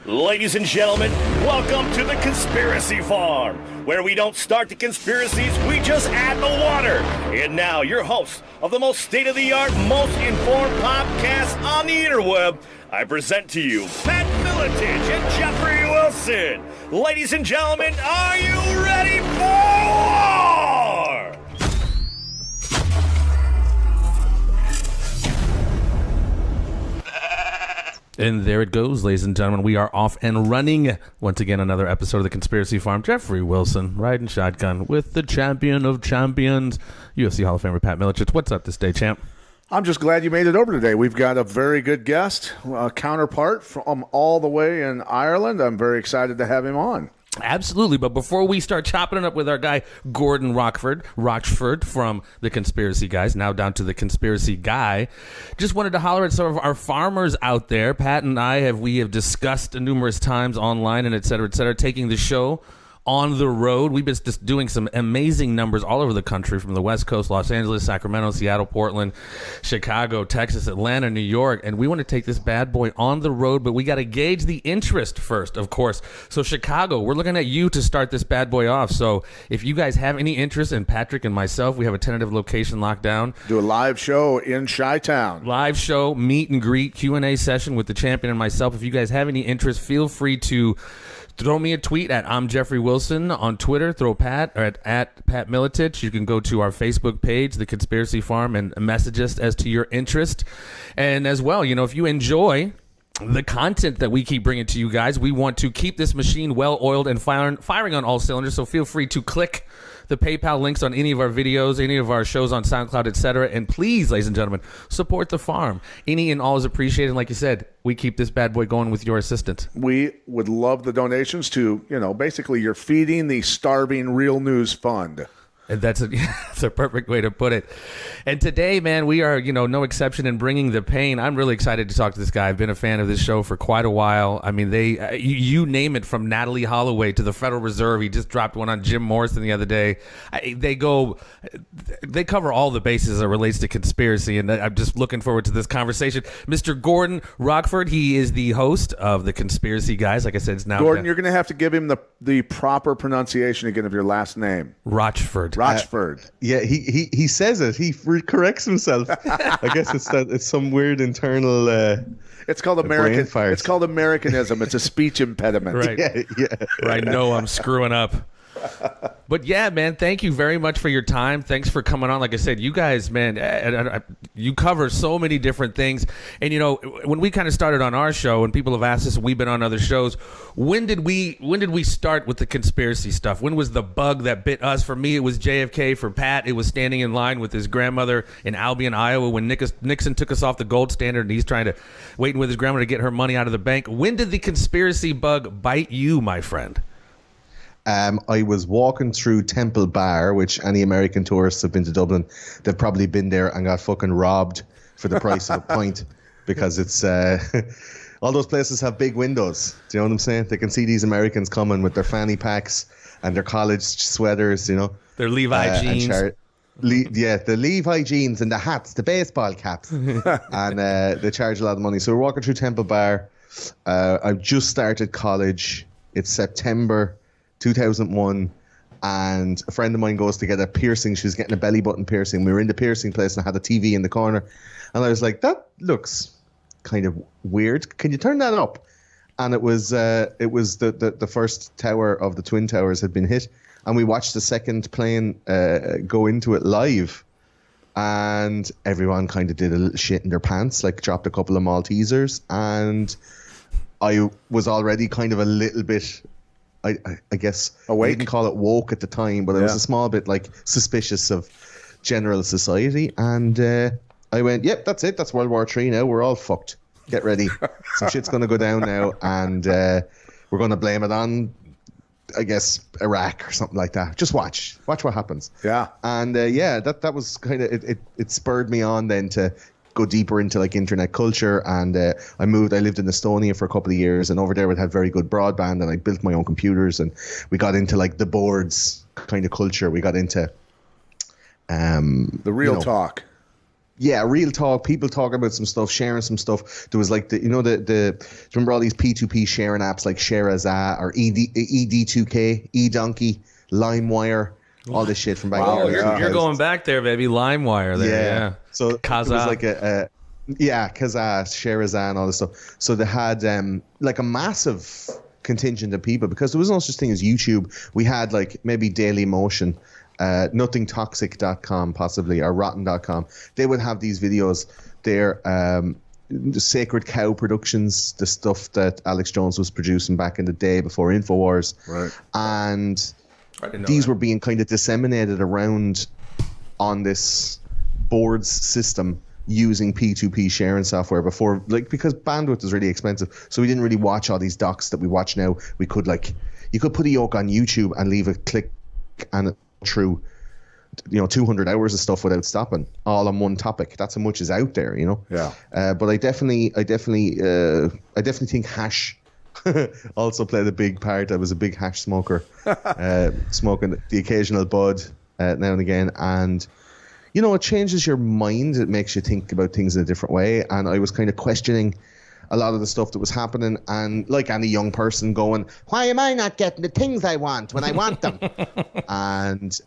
Ladies and gentlemen, welcome to the Conspiracy Farm, where we don't start the conspiracies, we just add the water. And now, your host of the most state-of-the-art, most informed podcast on the interweb, I present to you Pat Miletich and Jeffrey Wilson. Ladies and gentlemen, are you ready for war? And there it goes, ladies and gentlemen. We are off and running. Once again, another episode of the Conspiracy Farm. Jeffrey Wilson, riding shotgun with the champion of champions, UFC Hall of Famer Pat Miletich. What's up this day, champ? I'm just glad you made it over today. We've got a very good guest, counterpart from all the way in Ireland. I'm very excited to have him on. Absolutely, but before we start chopping it up with our guy Gordon Rochford from the Conspiracy Guys, now down to the Conspiracy Guy, just wanted to holler at some of our farmers out there. Pat and I have discussed numerous times online and et cetera, taking the show on the road. We've been just doing some amazing numbers all over the country, from the West Coast, Los Angeles, Sacramento, Seattle, Portland, Chicago, Texas, Atlanta, New York, and we want to take this bad boy on the road, but we got to gauge the interest first, of course. So Chicago, we're looking at you to start this bad boy off. So if you guys have any interest in Patrick and myself, we have a tentative location locked down. Do a live show in Chi-Town. Live show, meet and greet, Q&A session with the champion and myself. If you guys have any interest, feel free to throw me a tweet at I'm Jeffrey Wilson on Twitter. Throw Pat or at Pat Miletich. You can go to our Facebook page, The Conspiracy Farm, and message us as to your interest. And as well, you know, if you enjoy the content that we keep bringing to you guys, we want to keep this machine well-oiled and firing on all cylinders. So feel free to click the PayPal links on any of our videos, any of our shows on SoundCloud, etc. And please, ladies and gentlemen, support the farm. Any and all is appreciated. Like you said, we keep this bad boy going with your assistance. We would love the donations to, basically you're feeding the starving Real News Fund. And that's a perfect way to put it. And today, man, we are, no exception in bringing the pain. I'm really excited to talk to this guy. I've been a fan of this show for quite a while. I mean, you name it, from Natalie Holloway to the Federal Reserve. He just dropped one on Jim Morrison the other day. They cover all the bases as it relates to conspiracy, and I'm just looking forward to this conversation. Mr. Gordon Rochford, he is the host of the Conspiracy Guys. Like I said, it's now Gordon. You're going to have to give him the proper pronunciation again of your last name. Rochford. Yeah, he says it. He corrects himself. I guess it's some weird internal. It's called American. Fire. It's called Americanism. It's a speech impediment. Right. Yeah. I know I'm screwing up. But yeah, man, thank you very much for your time. Thanks for coming on. Like I said, you guys, man, you cover so many different things. And, when we kind of started on our show, and people have asked us, we've been on other shows, when did we start with the conspiracy stuff? When was the bug that bit us? For me, it was JFK. For Pat, it was standing in line with his grandmother in Albion, Iowa, when Nixon took us off the gold standard, and he's waiting with his grandmother to get her money out of the bank. When did the conspiracy bug bite you, my friend? I was walking through Temple Bar, which any American tourists have been to Dublin, they've probably been there and got fucking robbed for the price of a pint, because it's all those places have big windows. Do you know what I'm saying? They can see these Americans coming with their fanny packs and their college sweaters, Their Levi jeans. The Levi jeans and the hats, the baseball caps, and they charge a lot of money. So we're walking through Temple Bar. I've just started college. It's September 2001, and a friend of mine goes to get a piercing. She was getting a belly button piercing. We were in the piercing place and I had a TV in the corner, and I was like, that looks kind of weird. Can you turn that up? And it was the first tower of the Twin Towers had been hit, and we watched the second plane go into it live, and everyone kind of did a little shit in their pants, like dropped a couple of Maltesers, and I was already kind of a little bit, I guess, awake. I didn't call it woke at the time, but I was a small bit like suspicious of general society. And I went, yep, that's it. That's World War III now. We're all fucked. Get ready. Some shit's going to go down now. And we're going to blame it on, I guess, Iraq or something like that. Just watch what happens. Yeah. And that was kind of, it spurred me on then to go deeper into like internet culture, and I lived in Estonia for a couple of years, and over there we had very good broadband, and I built my own computers, and we got into like the boards kind of culture. We got into the real talk. real talk. People talking about some stuff, sharing some stuff. There was like do you remember all these P2P sharing apps like Share-a-za or ED2K, eDonkey, LimeWire, all this shit from back in the you're going back there, baby. LimeWire there. Yeah. So Kazaa. it was like Kazaa, Share-a-za and all this stuff. So they had like a massive contingent of people because there was no such thing as YouTube. We had like maybe Dailymotion, nothingtoxic.com possibly, or rotten.com. They would have these videos there. The Sacred Cow Productions, the stuff that Alex Jones was producing back in the day before InfoWars. Right. And these were being kind of disseminated around on this boards system using P2P sharing software before, like, because bandwidth is really expensive. So we didn't really watch all these docs that we watch now. We could, like, you could put a yoke on YouTube and leave a click and through 200 hours of stuff without stopping, all on one topic. That's how much is out there, Yeah. But I definitely think hash also played a big part. I was a big hash smoker, smoking the occasional bud now and again, and it changes your mind. It makes you think about things in a different way. And I was kind of questioning a lot of the stuff that was happening, and like any young person going, why am I not getting the things I want when I want them? And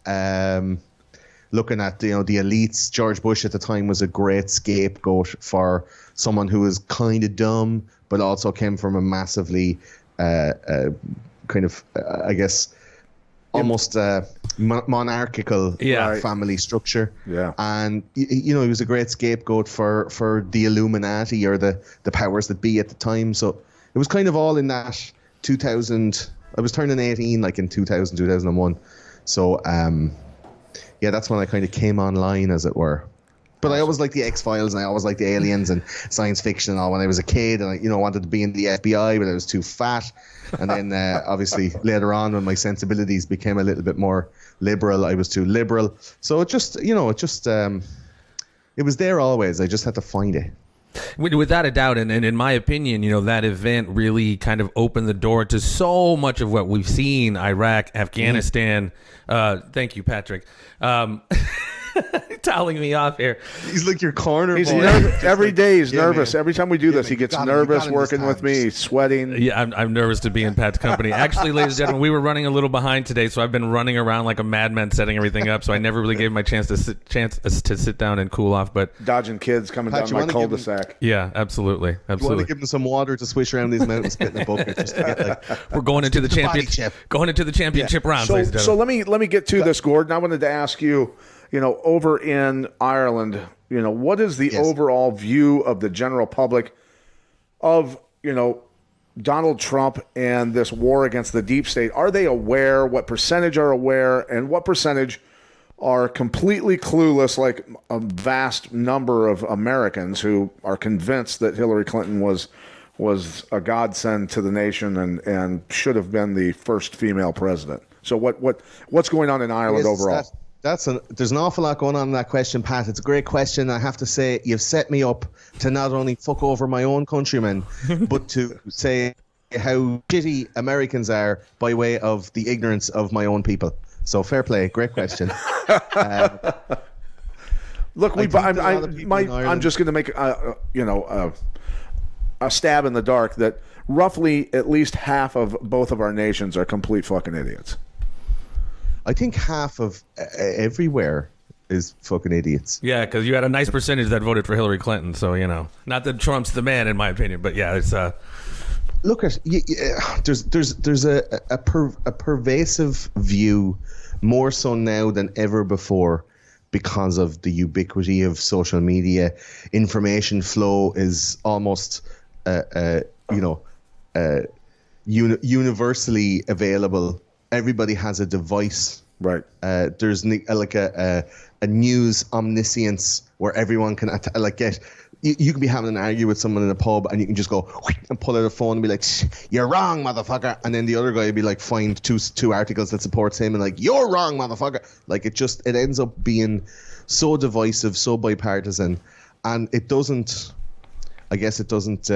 looking at the elites. George Bush at the time was a great scapegoat for someone who was kind of dumb, but also came from a massively kind of I guess almost monarchical family structure. Yeah. And he was a great scapegoat for the Illuminati or the powers that be at the time. So it was kind of all in that 2000. I was turning 18 like in 2000, 2001. So that's when I kind of came online, as it were. But I always liked the X-Files, and I always liked the aliens and science fiction and all when I was a kid, and I wanted to be in the FBI, but I was too fat. And then obviously later on, when my sensibilities became a little bit more liberal, I was too liberal. So it was there always. I just had to find it. Without a doubt, and in my opinion, that event really kind of opened the door to so much of what we've seen, Iraq, Afghanistan. Thank you, Patrick. Toweling me off here. He's like your corner boy. Every day he's nervous. Man. Every time we do this, he gets nervous working with me, sweating. Yeah, I'm nervous to be in Pat's company. Actually, ladies and gentlemen, we were running a little behind today, so I've been running around like a madman setting everything up, so I never really gave him my chance to sit down and cool off. But dodging kids coming Pat, down my cul-de-sac. Yeah, absolutely. You want to give him some water to swish around these mountains, spit in a bucket, just to get we're going into the championship. Going into the championship round. So let me get to this, Gordon. I wanted to ask you. Over in Ireland, what is the overall view of the general public of, Donald Trump and this war against the deep state? Are they aware? What percentage are aware? And what percentage are completely clueless, like a vast number of Americans who are convinced that Hillary Clinton was a godsend to the nation and should have been the first female president? So what's going on in Ireland overall? There's an awful lot going on in that question, Pat. It's a great question. I have to say, you've set me up to not only fuck over my own countrymen, but to say how shitty Americans are by way of the ignorance of my own people. So fair play. Great question. Look, I'm just going to make a stab in the dark that roughly at least half of both of our nations are complete fucking idiots. I think half of everywhere is fucking idiots. Yeah, because you had a nice percentage that voted for Hillary Clinton. So, not that Trump's the man, in my opinion, but yeah, it's look at there's a pervasive view, more so now than ever before, because of the ubiquity of social media. Information flow is almost universally available. Everybody has a device. Right. There's like a news omniscience where everyone can get. You can be having an argument with someone in a pub and you can just go and pull out a phone and be like, "You're wrong, motherfucker," and then the other guy will be like, find two articles that supports him and like, "You're wrong, motherfucker." Like it ends up being so divisive, so bipartisan, and it doesn't. I guess it doesn't.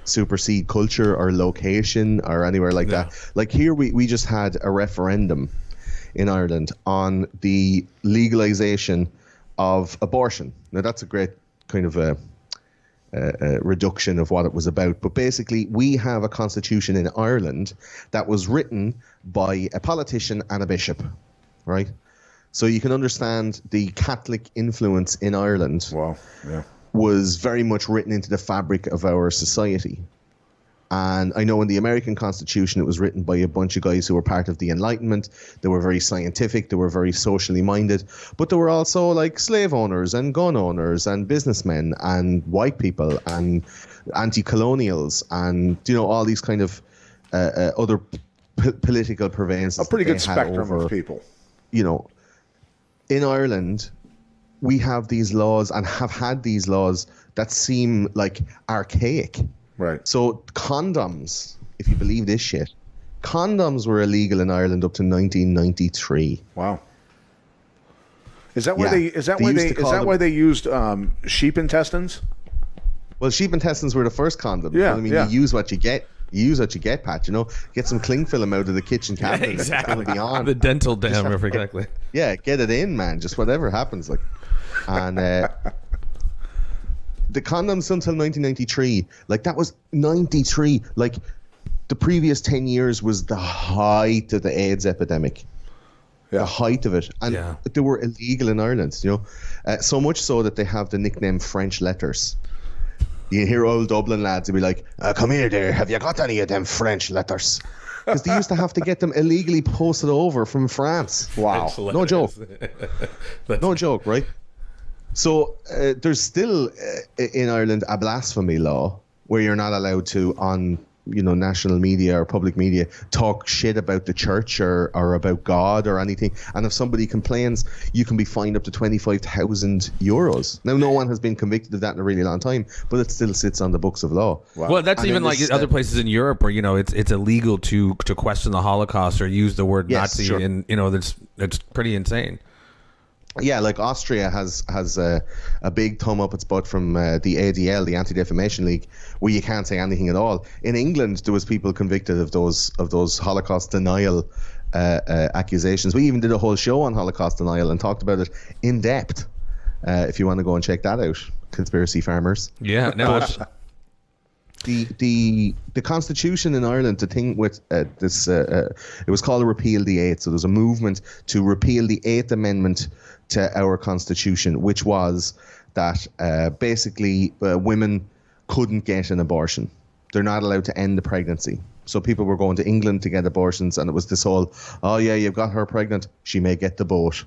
Supersede culture or location or anywhere like that. Like here we just had a referendum in Ireland on the legalization of abortion. Now, that's a great kind of a reduction of what it was about. But basically, we have a constitution in Ireland that was written by a politician and a bishop, right? So you can understand the Catholic influence in Ireland was very much written into the fabric of our society. And I know in the American Constitution, it was written by a bunch of guys who were part of the Enlightenment. They were very scientific. They were very socially minded. But there were also like slave owners and gun owners and businessmen and white people and anti-colonials and, you know, all these kind of other political prevalences. A pretty good spectrum of people. You know, in Ireland, we have these laws and have had these laws that seem like archaic. Right. So condoms, if you believe this shit, condoms were illegal in Ireland up to 1993. Wow. Is that why they used sheep intestines? Well, sheep intestines were the first condoms. Yeah. I mean, you use what you get. You use what you get, Pat. You know, get some cling film out of the kitchen cabinet. Exactly. It's gonna be on. The dental dam, exactly. Yeah, get it in, man. Just whatever happens, like, and. The condoms until 1993, like that was 93. Like the previous 10 years was the height of the AIDS epidemic, the height of it, and they were illegal in Ireland. You know, so much so that they have the nickname French letters. You hear old Dublin lads be like, "Come here, there. Have you got any of them French letters?" Because they used to have to get them illegally posted over from France. Wow, no joke. No joke, right? So there's still in Ireland a blasphemy law where you're not allowed to, on national media or public media, talk shit about the church or about God or anything. And if somebody complains, you can be fined up to 25,000 euros. Now, no one has been convicted of that in a really long time, but it still sits on the books of law. Wow. Well, that's even like other places in Europe where it's illegal to question the Holocaust or use the word Nazi, sure. And it's pretty insane. Yeah, like Austria has a big thumb up its butt from the ADL, the Anti-Defamation League, where you can't say anything at all. In England, there was people convicted of those Holocaust denial accusations. We even did a whole show on Holocaust denial and talked about it in depth. If you want to go and check that out, conspiracy farmers. Yeah, no. The Constitution in Ireland, the thing with this, it was called a Repeal the Eighth. So there's a movement to repeal the Eighth Amendment to our Constitution, which was that basically women couldn't get an abortion. They're not allowed to end the pregnancy. So people were going to England to get abortions, and it was this whole, oh yeah, you've got her pregnant, she may get the boat.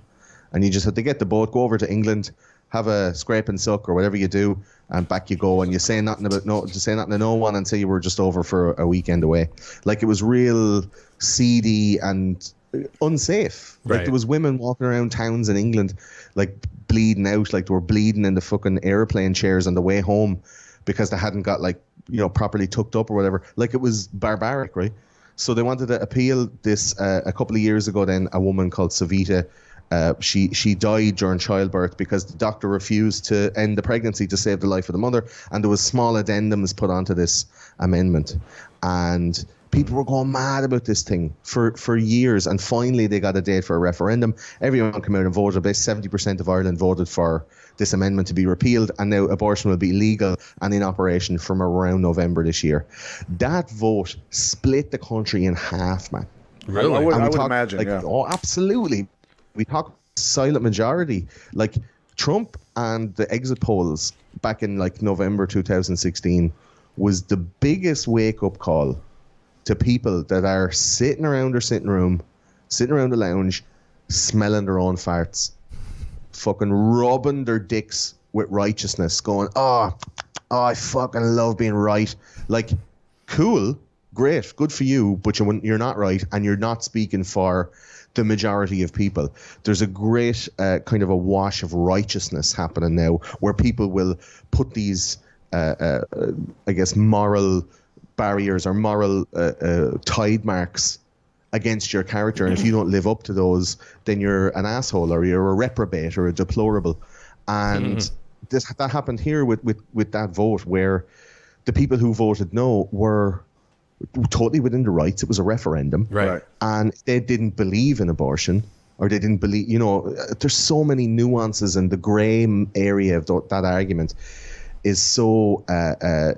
And you just had to get the boat, go over to England, have a scrape and suck or whatever you do, and back you go, and you say nothing to no one and say you were just over for a weekend away. Like, it was real seedy and unsafe. Like, there was women walking around towns in England like bleeding out, like they were bleeding in the fucking airplane chairs on the way home because they hadn't got properly tucked up or whatever. Like, it was barbaric, right? So they wanted to appeal this a couple of years ago. Then a woman called Savita, she died during childbirth because the doctor refused to end the pregnancy to save the life of the mother, and there was small addendums put onto this amendment, and people were going mad about this thing for years, and finally they got a date for a referendum. Everyone came out and voted. About 70% of Ireland voted for this amendment to be repealed, and now abortion will be legal and in operation from around November this year. That vote split the country in half, man. Really? I would imagine, yeah. Oh, absolutely. We talk silent majority. Like, Trump and the exit polls back in November 2016 was the biggest wake-up call to people that are sitting around their sitting room, sitting around the lounge, smelling their own farts, fucking rubbing their dicks with righteousness, going, oh, I fucking love being right. Like, cool, great, good for you, but you're not right, and you're not speaking for the majority of people. There's a great kind of a wash of righteousness happening now, where people will put these, I guess, moral barriers or moral tide marks against your character, and if you don't live up to those, then you're an asshole, or you're a reprobate, or a deplorable. And that happened here with that vote, where the people who voted no were totally within the rights. It was a referendum, right? And they didn't believe in abortion, or they didn't believe, there's so many nuances, and the grey area of that argument is so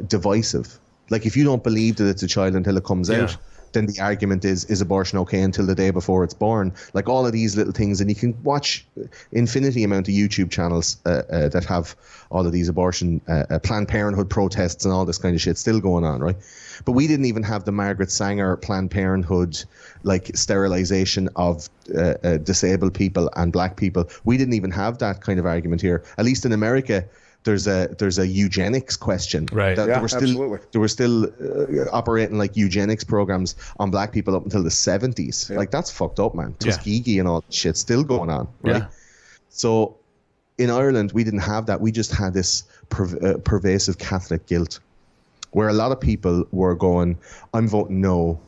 divisive. Like, if you don't believe that it's a child until it comes out, then the argument is abortion okay until the day before it's born? Like, all of these little things, and you can watch infinity amount of YouTube channels that have all of these abortion, Planned Parenthood protests and all this kind of shit still going on, right? But we didn't even have the Margaret Sanger Planned Parenthood, like, sterilization of disabled people and black people. We didn't even have that kind of argument here. At least in America, there's a eugenics question. Right. Yeah, absolutely. They were still operating like eugenics programs on black people up until the 70s. Yeah. Like, that's fucked up, man. Tuskegee and all that shit still going on, right? Yeah. So in Ireland, we didn't have that. We just had this pervasive Catholic guilt, where a lot of people were going, I'm voting no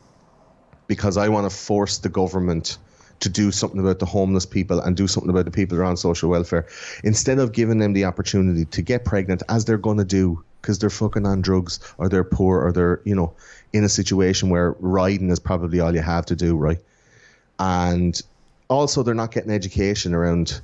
because I want to force the government to do something about the homeless people and do something about the people that are on social welfare, instead of giving them the opportunity to get pregnant, as they're going to do, because they're fucking on drugs, or they're poor, or they're, in a situation where riding is probably all you have to do, right? And also, they're not getting education around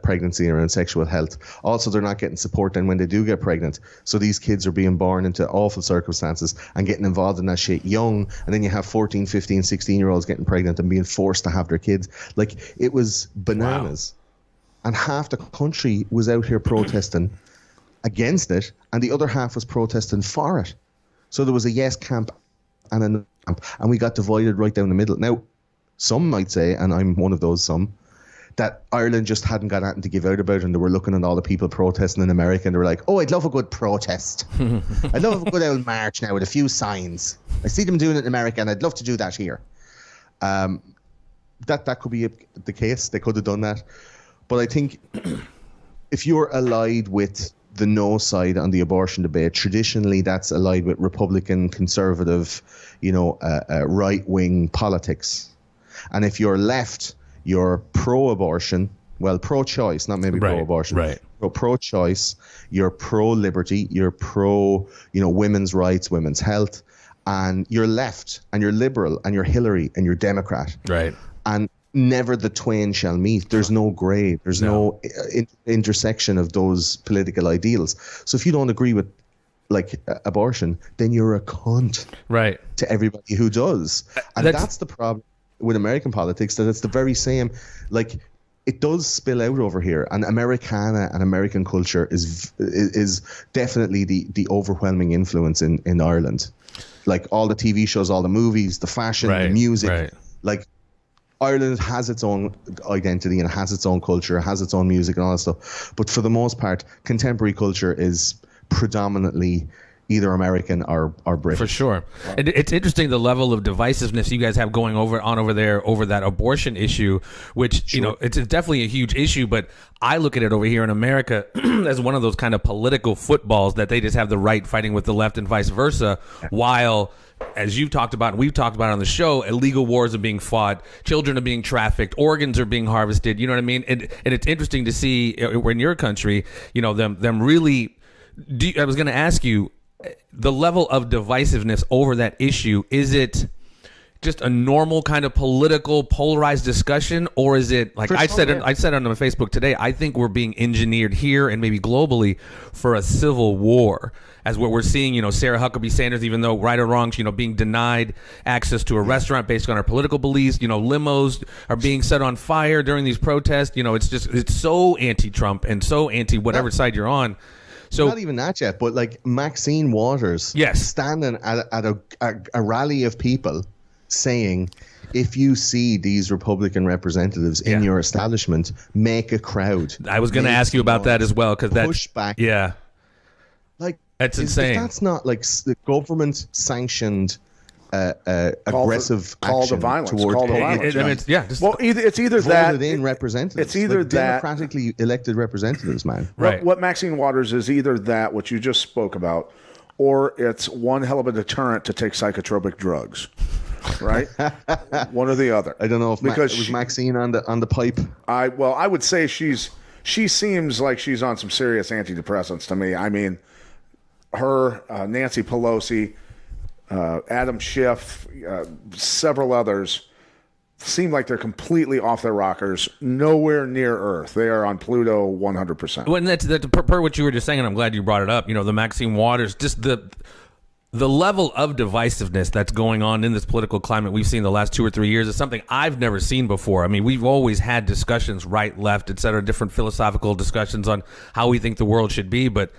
pregnancy and around sexual health. Also, they're not getting support then when they do get pregnant. So these kids are being born into awful circumstances and getting involved in that shit young. And then you have 14, 15, 16-year-olds getting pregnant and being forced to have their kids. Like, it was bananas. Wow. And half the country was out here protesting against it, and the other half was protesting for it. So there was a yes camp and a no camp, and we got divided right down the middle. Now, some might say, and I'm one of those some, that Ireland just hadn't got anything to give out about, and they were looking at all the people protesting in America, and they were like, oh, I'd love a good protest. I'd love a good old march now with a few signs. I see them doing it in America, and I'd love to do that here. That could be the case. They could have done that. But I think if you're allied with the no side on the abortion debate, traditionally that's allied with Republican, conservative, right-wing politics. And if you're left, you're pro-abortion, well, pro-choice, not maybe pro-abortion. Right. Pro-choice, you're pro-liberty, you're pro, women's rights, women's health, and you're left, and you're liberal, and you're Hillary, and you're Democrat. Right. And never the twain shall meet. There's no grey. There's no intersection of those political ideals. So if you don't agree with, like, abortion, then you're a cunt. Right. To everybody who does. And that's the problem with American politics, that it's the very same. Like, it does spill out over here, and Americana and American culture is definitely the overwhelming influence in Ireland. Like, all the TV shows, all the movies, the fashion, the music. Like, Ireland has its own identity and has its own culture, has its own music and all that stuff. But for the most part, contemporary culture is predominantly either American or British. For sure. And it's interesting the level of divisiveness you guys have going on over there over that abortion issue, which, it's definitely a huge issue, but I look at it over here in America as one of those kind of political footballs that they just have the right fighting with the left and vice versa, while, as you've talked about and we've talked about on the show, illegal wars are being fought, children are being trafficked, organs are being harvested, you know what I mean? And it's interesting to see in your country, them really... I was going to ask you, the level of divisiveness over that issue, is it just a normal kind of political polarized discussion, or is it like I said on my Facebook today, I think we're being engineered here and maybe globally for a civil war, as what we're seeing, Sarah Huckabee Sanders, even though right or wrong, being denied access to a restaurant based on her political beliefs, limos are being set on fire during these protests, it's so anti-Trump and so anti whatever side you're on. So not even that yet, but like Maxine Waters, standing at a rally of people saying, if you see these Republican representatives in your establishment, make a crowd. I was going to ask you about that as well, because that push back. Yeah, like that's insane. If that's not like the government sanctioned aggressive call action to violence. Towards call to violence. It's either that in representatives. It's either like that democratically elected representatives, man. Right. What Maxine Waters is either that, what you just spoke about, or it's one hell of a deterrent to take psychotropic drugs. Right. One or the other. I don't know if was Maxine on the pipe. I would say she seems like she's on some serious antidepressants to me. I mean, her, Nancy Pelosi, Adam Schiff, several others, seem like they're completely off their rockers, nowhere near Earth. They are on Pluto 100%. Well, and that's per what you were just saying, and I'm glad you brought it up. The Maxine Waters, just the level of divisiveness that's going on in this political climate we've seen the last 2 or 3 years is something I've never seen before. I mean, we've always had discussions, right, left, et cetera, different philosophical discussions on how we think the world should be, but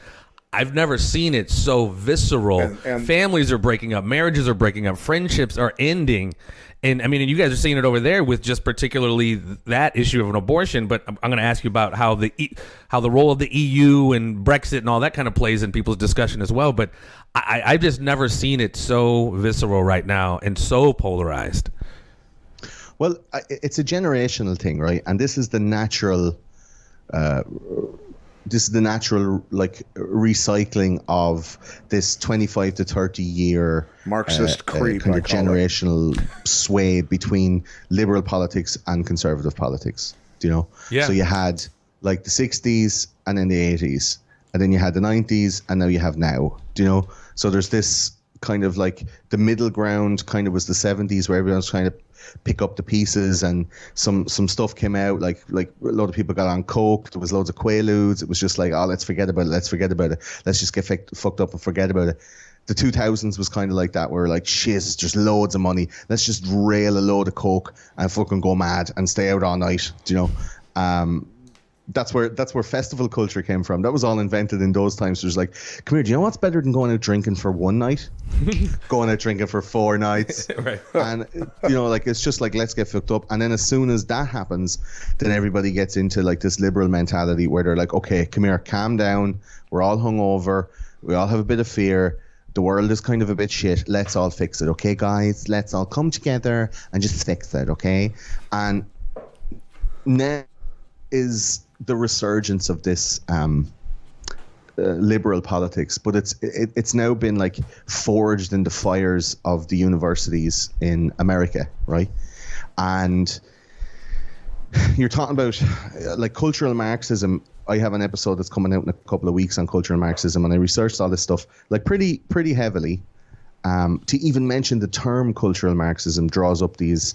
I've never seen it so visceral. And families are breaking up, marriages are breaking up, friendships are ending. And I mean, and you guys are seeing it over there with just particularly that issue of an abortion. But I'm going to ask you about how the role of the EU and Brexit and all that kind of plays in people's discussion as well. But I've just never seen it so visceral right now and so polarized. Well, it's a generational thing, right? And this is the natural. This is the natural recycling of this 25 to 30 year Marxist creep, kind of generational sway between liberal politics and conservative politics. Do you know? Yeah. So you had like the 60s and then the 80s, and then you had the 90s, and now you have now. Do you know? So there's this kind of like the middle ground kind of was the 70s, where everyone's trying to pick up the pieces, and some stuff came out, like a lot of people got on coke, there was loads of quaaludes. It was just like, oh, let's forget about it, let's just get fucked up and forget about it. The 2000s was kind of like that, where like, shiz, just loads of money, let's just rail a load of coke and fucking go mad and stay out all night. Do you know? That's where festival culture came from. That was all invented in those times. There's like, come here, do you know what's better than going out drinking for one night? Going out drinking for 4 nights. Right. And, like, it's just like, let's get fucked up. And then as soon as that happens, then everybody gets into like this liberal mentality where they're like, okay, come here, calm down. We're all hungover. We all have a bit of fear. The world is kind of a bit shit. Let's all fix it. Okay, guys, let's all come together and just fix it. Okay. And now is the resurgence of this liberal politics, but it's now been like forged in the fires of the universities in America, right? And you're talking about like cultural Marxism. I have an episode that's coming out in a couple of weeks on cultural Marxism, and I researched all this stuff like pretty heavily. To even mention the term cultural Marxism draws up these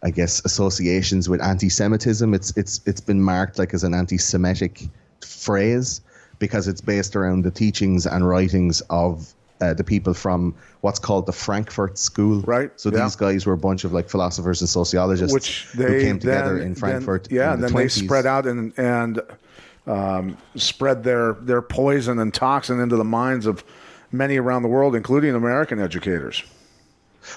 I guess associations with anti-Semitism. It's been marked like as an anti-Semitic phrase because it's based around the teachings and writings of the people from what's called the Frankfurt School. Right. So these guys were a bunch of like philosophers and sociologists who came together in Frankfurt. Then they spread out and spread their poison and toxin into the minds of many around the world, including American educators.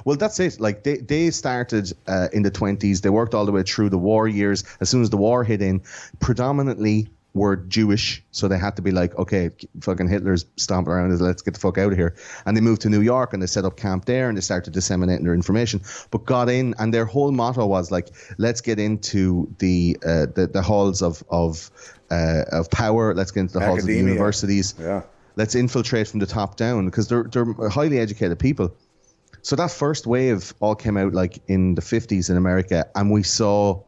Well, that's it. Like they started in the 20s. They worked all the way through the war years. As soon as the war hit in, predominantly were Jewish. So they had to be like, okay, fucking Hitler's stomping around. Let's get the fuck out of here. And they moved to New York and they set up camp there and they started disseminating their information. But got in, and their whole motto was like, let's get into the halls of power. Let's get into the halls of the universities. Yeah. Let's infiltrate from the top down, because they're highly educated people. So that first wave all came out like in the 50s in America, and we saw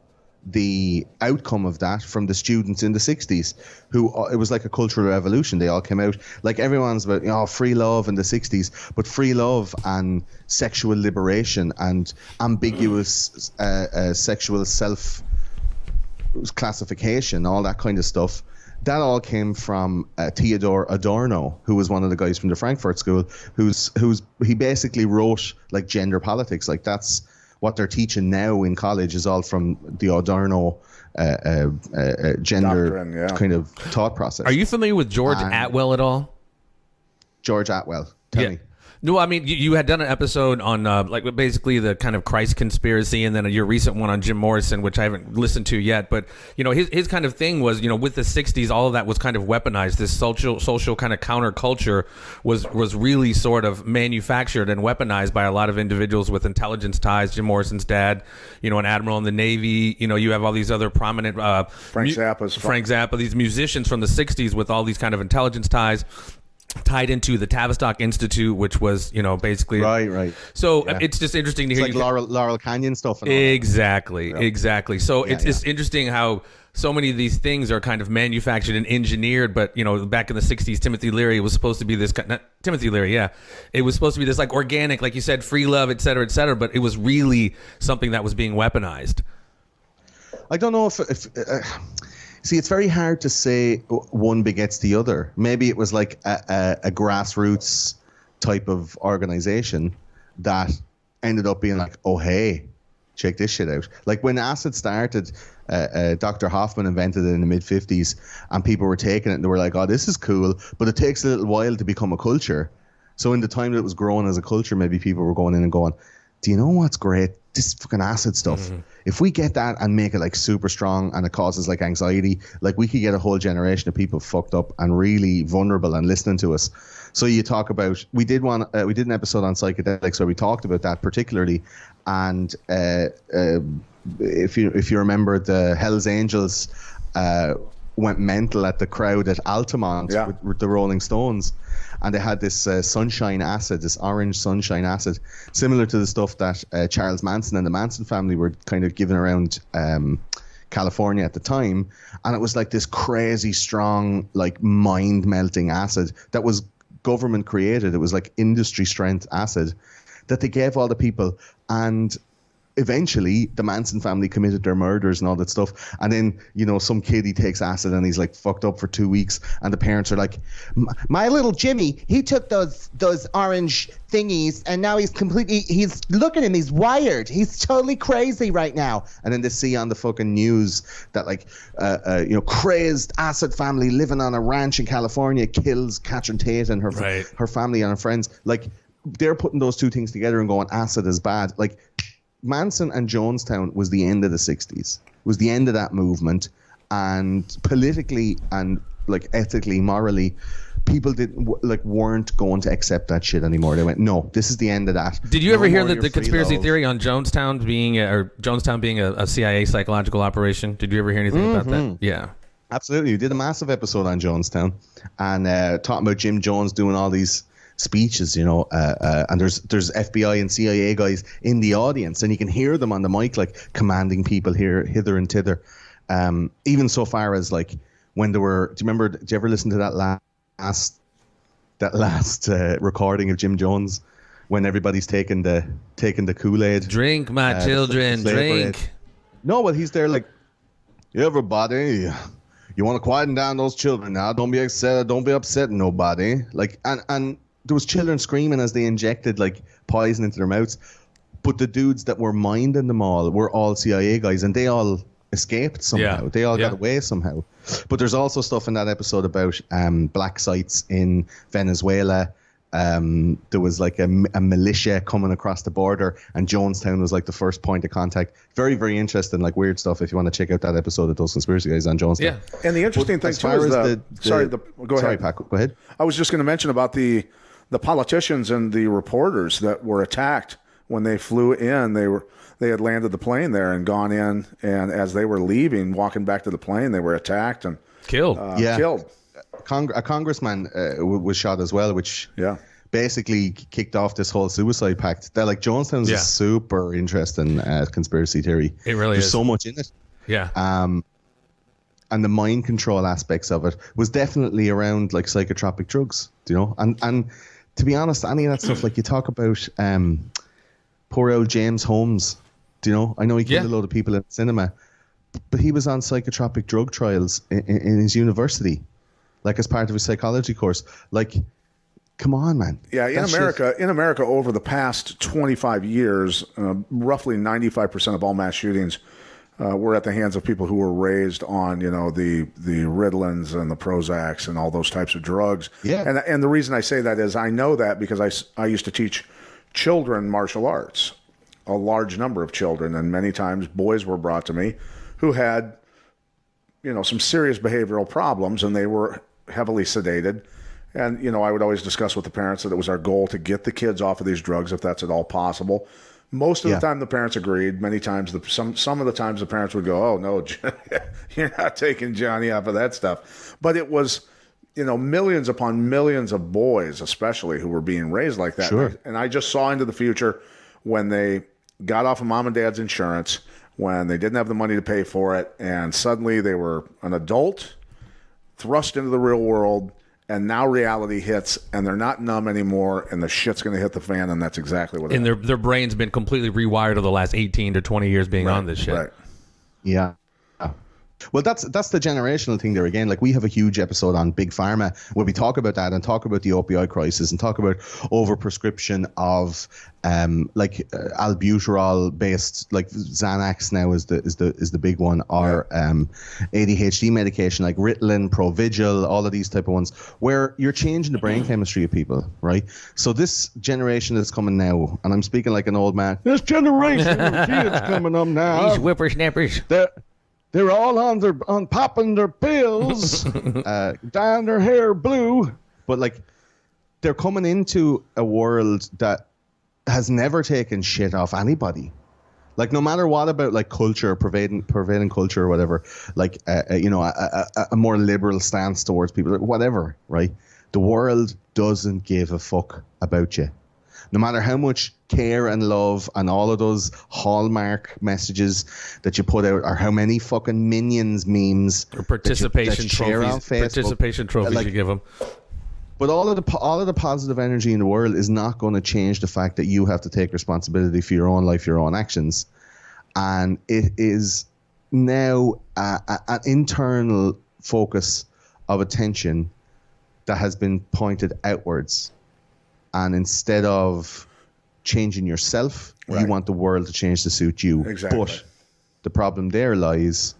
the outcome of that from the students in the 60s, who it was like a cultural revolution. They all came out like everyone's about free love in the 60s, but free love and sexual liberation and ambiguous sexual self classification, all that kind of stuff. That all came from Theodor Adorno, who was one of the guys from the Frankfurt School, he basically wrote like gender politics. Like that's what they're teaching now in college is all from the Adorno gender doctrine, kind of thought process. Are you familiar with George Atwell at all? George Atwell, tell me. No, I mean, you had done an episode on like basically the kind of Christ conspiracy, and then your recent one on Jim Morrison, which I haven't listened to yet. But his kind of thing was, with the 60s, all of that was kind of weaponized. This social kind of counterculture was really sort of manufactured and weaponized by a lot of individuals with intelligence ties. Jim Morrison's dad, an admiral in the Navy. You have all these other prominent Frank Zappa, these musicians from the 60s with all these kind of intelligence ties. tied into the Tavistock Institute, which was, basically right. So it's just interesting to hear. It's like Laurel Canyon stuff. And exactly. So it's interesting how so many of these things are kind of manufactured and engineered. But back in the '60s, Timothy Leary was supposed to be this. Not Timothy Leary, it was supposed to be this like organic, like you said, free love, et cetera, et cetera. But it was really something that was being weaponized. I don't know if see, it's very hard to say one begets the other. Maybe it was like a grassroots type of organization that ended up being like, oh, hey, check this shit out. Like when acid started, Dr. Hoffman invented it in the mid-50s, and people were taking it and they were like, oh, this is cool, but it takes a little while to become a culture. So in the time that it was growing as a culture, maybe people were going in and going, do you know what's great? This fucking acid stuff. Mm-hmm. If we get that and make it like super strong and it causes like anxiety, like we could get a whole generation of people fucked up and really vulnerable and listening to us. So you talk about, we did an episode on psychedelics where we talked about that particularly. And if you remember, the Hells Angels went mental at the crowd at Altamont with the Rolling Stones. And they had this sunshine acid, this orange sunshine acid, similar to the stuff that Charles Manson and the Manson family were kind of giving around California at the time. And it was like this crazy strong, like mind-melting acid that was government created. It was like industry strength acid that they gave all the people. And eventually the Manson family committed their murders and all that stuff. And then, some kid, he takes acid and he's like fucked up for 2 weeks. And the parents are like, my little Jimmy, he took those orange thingies and now look at him, he's wired. He's totally crazy right now. And then they see on the fucking news that like, crazed acid family living on a ranch in California kills Catherine Tate and her family and her friends. Like they're putting those two things together and going, acid is bad. Like, Manson and Jonestown was the end of the 60s, was the end of that movement. And politically and like ethically, morally, people weren't going to accept that shit anymore. They went, no, this is the end of that. Did you ever hear the conspiracy theory on Jonestown being a CIA psychological operation? Did you ever hear anything about that? Yeah. Absolutely. We did a massive episode on Jonestown and talking about Jim Jones doing all these speeches, and there's FBI and CIA guys in the audience, and you can hear them on the mic like commanding people here, hither and thither. Even so far as like when they were, did you ever listen to that last recording of Jim Jones when everybody's taking the Kool-Aid? Drink, my children, drink. No, well, he's there like, everybody, you want to quieten down those children now. Don't be upset. Don't be upsetting nobody. Like, and there was children screaming as they injected like poison into their mouths. But the dudes that were minding them all were all CIA guys, and they all escaped somehow. They all got away somehow. But there's also stuff in that episode about black sites in Venezuela. There was like a militia coming across the border, and Jonestown was like the first point of contact. Very, very interesting, like weird stuff. If you want to check out that episode of those conspiracy guys on Jonestown. Yeah, and the interesting thing too is go ahead, Pat, go ahead. I was just going to mention about the politicians and the reporters that were attacked when they flew in. They had landed the plane there and gone in, and as they were leaving, walking back to the plane, they were attacked and killed. Killed. A congressman was shot as well, which basically kicked off this whole suicide pact. That like Jonestown's a super interesting conspiracy theory. It really There's is. so much in it. Yeah. And the mind control aspects of it was definitely around like psychotropic drugs, and to be honest, any of that stuff, like you talk about poor old James Holmes, I know he killed a load of people in the cinema, but he was on psychotropic drug trials in his university, like as part of his psychology course. Like, come on, man. Yeah, in America, over the past 25 years, roughly 95% of all mass shootings were at the hands of people who were raised on, the Ritalins and the Prozacs and all those types of drugs. Yeah. And the reason I say that is I know that because I used to teach children martial arts, a large number of children, and many times boys were brought to me who had, some serious behavioral problems, and they were heavily sedated. And, I would always discuss with the parents that it was our goal to get the kids off of these drugs if that's at all possible. Most of the time, the parents agreed. Many times, some of the times, the parents would go, "Oh no, you're not taking Johnny off of that stuff." But it was millions upon millions of boys, especially who were being raised like that. Sure. And I just saw into the future when they got off of mom and dad's insurance, when they didn't have the money to pay for it, and suddenly they were an adult, thrust into the real world, and now reality hits, and they're not numb anymore, and the shit's going to hit the fan, and that's exactly what it is. And their brain's been completely rewired over the last 18 to 20 years being on this shit. Right. Yeah. Well, that's the generational thing there again. Like, we have a huge episode on Big Pharma where we talk about that and talk about the opioid crisis and talk about overprescription of albuterol based, like Xanax now is the big one, or ADHD medication like Ritalin, Provigil, all of these type of ones, where you're changing the brain chemistry of people, right? So this generation that's coming now, and I'm speaking like an old man, this generation of kids coming up now, These whippersnappers. They're all on popping their pills, dyeing their hair blue. But like, they're coming into a world that has never taken shit off anybody. Like, no matter what about like culture, pervading culture or whatever, like a more liberal stance towards people, like, whatever, right? The world doesn't give a fuck about you. No matter how much care and love and all of those hallmark messages that you put out, or how many fucking Minions memes Or participation that you share on trophies. Facebook, Participation trophies like, you give them. but all of the positive energy in the world is not going to change the fact that you have to take responsibility for your own life, your own actions. And it is now an internal focus of attention that has been pointed outwards. And instead of changing yourself, you want the world to change to suit you. Exactly. But the problem there lies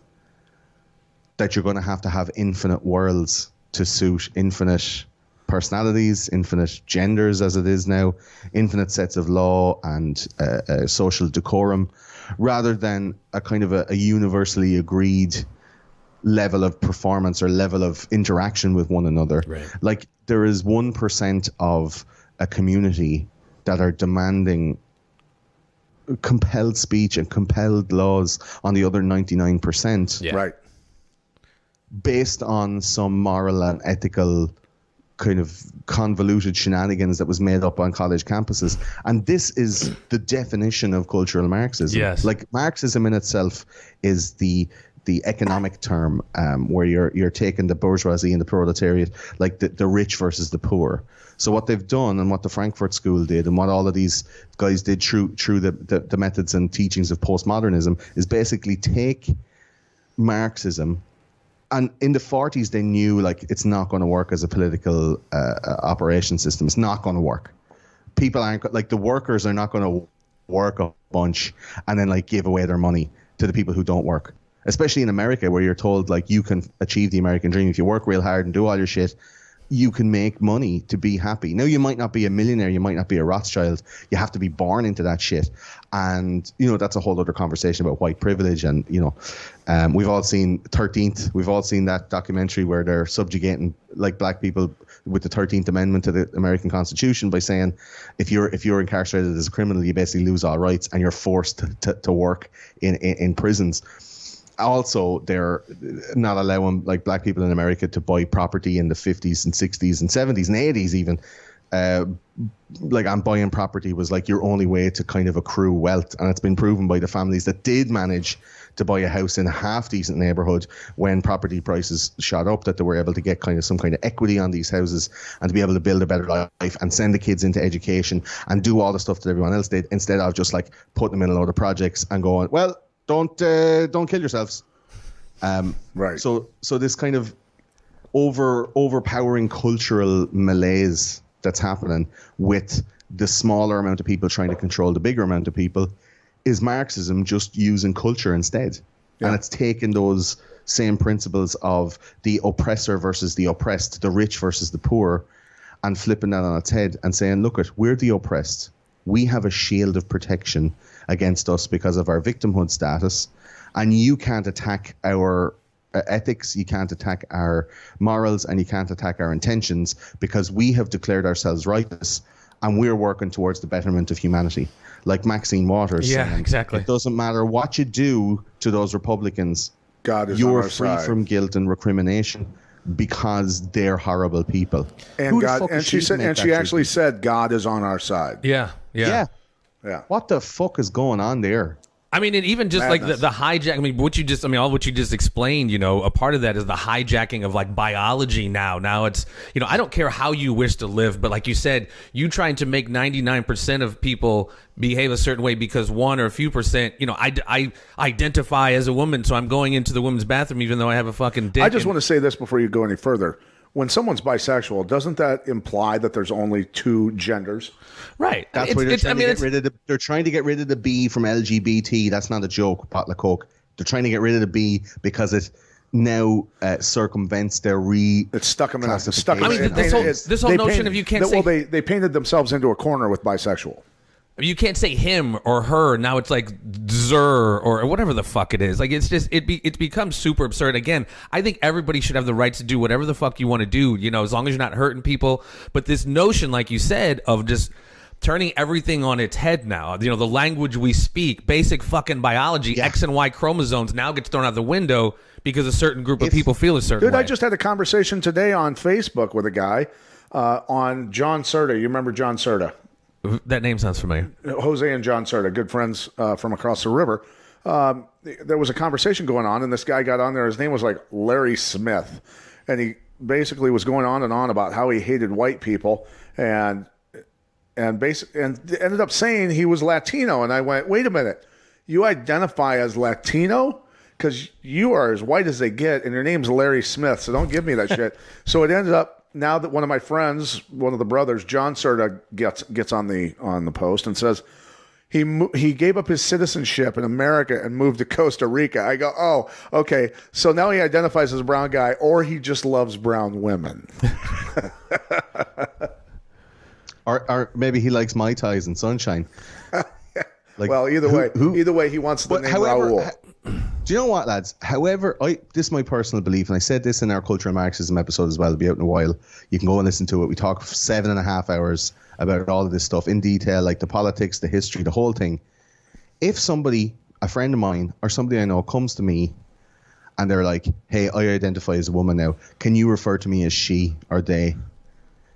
that you're going to have infinite worlds to suit infinite personalities, infinite genders as it is now, infinite sets of law and social decorum, rather than a kind of a universally agreed level of performance or level of interaction with one another. Right. Like, there is 1% of a community that are demanding compelled speech and compelled laws on the other 99%. Yeah. Right. Based on some moral and ethical kind of convoluted shenanigans that was made up on college campuses. And this is the definition of cultural Marxism. Yes. Like, Marxism in itself is the economic term, where you're taking the bourgeoisie and the proletariat, like the rich versus the poor. So what they've done, and what the Frankfurt School did, and what all of these guys did through the methods and teachings of postmodernism, is basically take Marxism. And in the 40s, they knew, like, it's not going to work as a political operation system. It's not going to work. People aren't, like, the workers are not going to work a bunch and then, like, give away their money to the people who don't work. Especially in America, where you're told, like, you can achieve the American dream if you work real hard and do all your shit. You can make money to be happy. Now, you might not be a millionaire, you might not be a Rothschild. You have to be born into that shit. And, that's a whole other conversation about white privilege. And, we've all seen 13th. We've all seen that documentary where they're subjugating, like, black people with the 13th Amendment to the American Constitution by saying if you're incarcerated as a criminal, you basically lose all rights and you're forced to work in prisons. Also, they're not allowing, like, black people in America to buy property in the 50s and 60s and 70s and 80s even. And buying property was, like, your only way to kind of accrue wealth. And it's been proven by the families that did manage to buy a house in a half-decent neighborhood when property prices shot up, that they were able to get kind of some kind of equity on these houses and to be able to build a better life and send the kids into education and do all the stuff that everyone else did, instead of just, like, putting them in a load of projects and going, well, don't kill yourselves. Right. So this kind of overpowering cultural malaise that's happening with the smaller amount of people trying to control the bigger amount of people is Marxism just using culture instead. Yeah. And it's taking those same principles of the oppressor versus the oppressed, the rich versus the poor, and flipping that on its head and saying, look, we're the oppressed. We have a shield of protection against us because of our victimhood status, and you can't attack our ethics, you can't attack our morals, and you can't attack our intentions, because we have declared ourselves righteous and we're working towards the betterment of humanity. Like Maxine Waters saying, exactly. It doesn't matter what you do to those Republicans, God is you're on our free side. from guilt and recrimination. because they're horrible people. And Who the God, fuck and is she to said, make and that she actually judgment? said, God is on our side. Yeah. Yeah. Yeah. What the fuck is going on there? I mean, and even just Madness. like the hijack. I mean, all what you just explained. A part of that is the hijacking of like biology. Now it's I don't care how you wish to live, but like you said, you trying to make 99% of people behave a certain way because 1 or a few percent. I identify as a woman, so I'm going into the women's bathroom even though I have a fucking dick. I just want to say this before you go any further. When someone's bisexual, doesn't that imply that there's only 2 genders? Right. That's why they're trying to get rid of they're trying to get rid of the B from LGBT. That's not a joke, Potluck Coke. They're trying to get rid of the B because it now circumvents their It's stuck them in a stuck. I mean, this whole notion of you can't say. Well, they painted themselves into a corner with bisexual. You can't say him or her. Now it's like zer or whatever the fuck it is. Like it's just it becomes super absurd. Again, I think everybody should have the right to do whatever the fuck you want to do. As long as you're not hurting people. But this notion, like you said, of just turning everything on its head now. The language we speak, basic fucking biology, X and Y chromosomes now gets thrown out the window because a certain group of people feel a certain way. I just had a conversation today on Facebook with a guy on John Serta. You remember John Serta? That name sounds familiar. Jose and John Serta, good friends from across the river. There was a conversation going on, and this guy got on there. His name was like Larry Smith, and he basically was going on and on about how he hated white people, and ended up saying he was Latino. And I went, wait a minute, you identify as Latino? Because you are as white as they get, and your name's Larry Smith, so don't give me that shit. So it ended up, now that one of my friends, one of the brothers, John Serta, gets on the post and says he gave up his citizenship in America and moved to Costa Rica. I go, oh, okay. So now he identifies as a brown guy, or he just loves brown women. Or maybe he likes Mai Tais and sunshine. Like, well, either way, he wants the name Raul. Do you know what, lads? However, this is my personal belief, and I said this in our Cultural Marxism episode as well. It'll be out in a while. You can go and listen to it. We talk for 7.5 hours about all of this stuff in detail, like the politics, the history, the whole thing. If somebody, a friend of mine or somebody I know, comes to me and they're like, hey, I identify as a woman now, can you refer to me as she or they?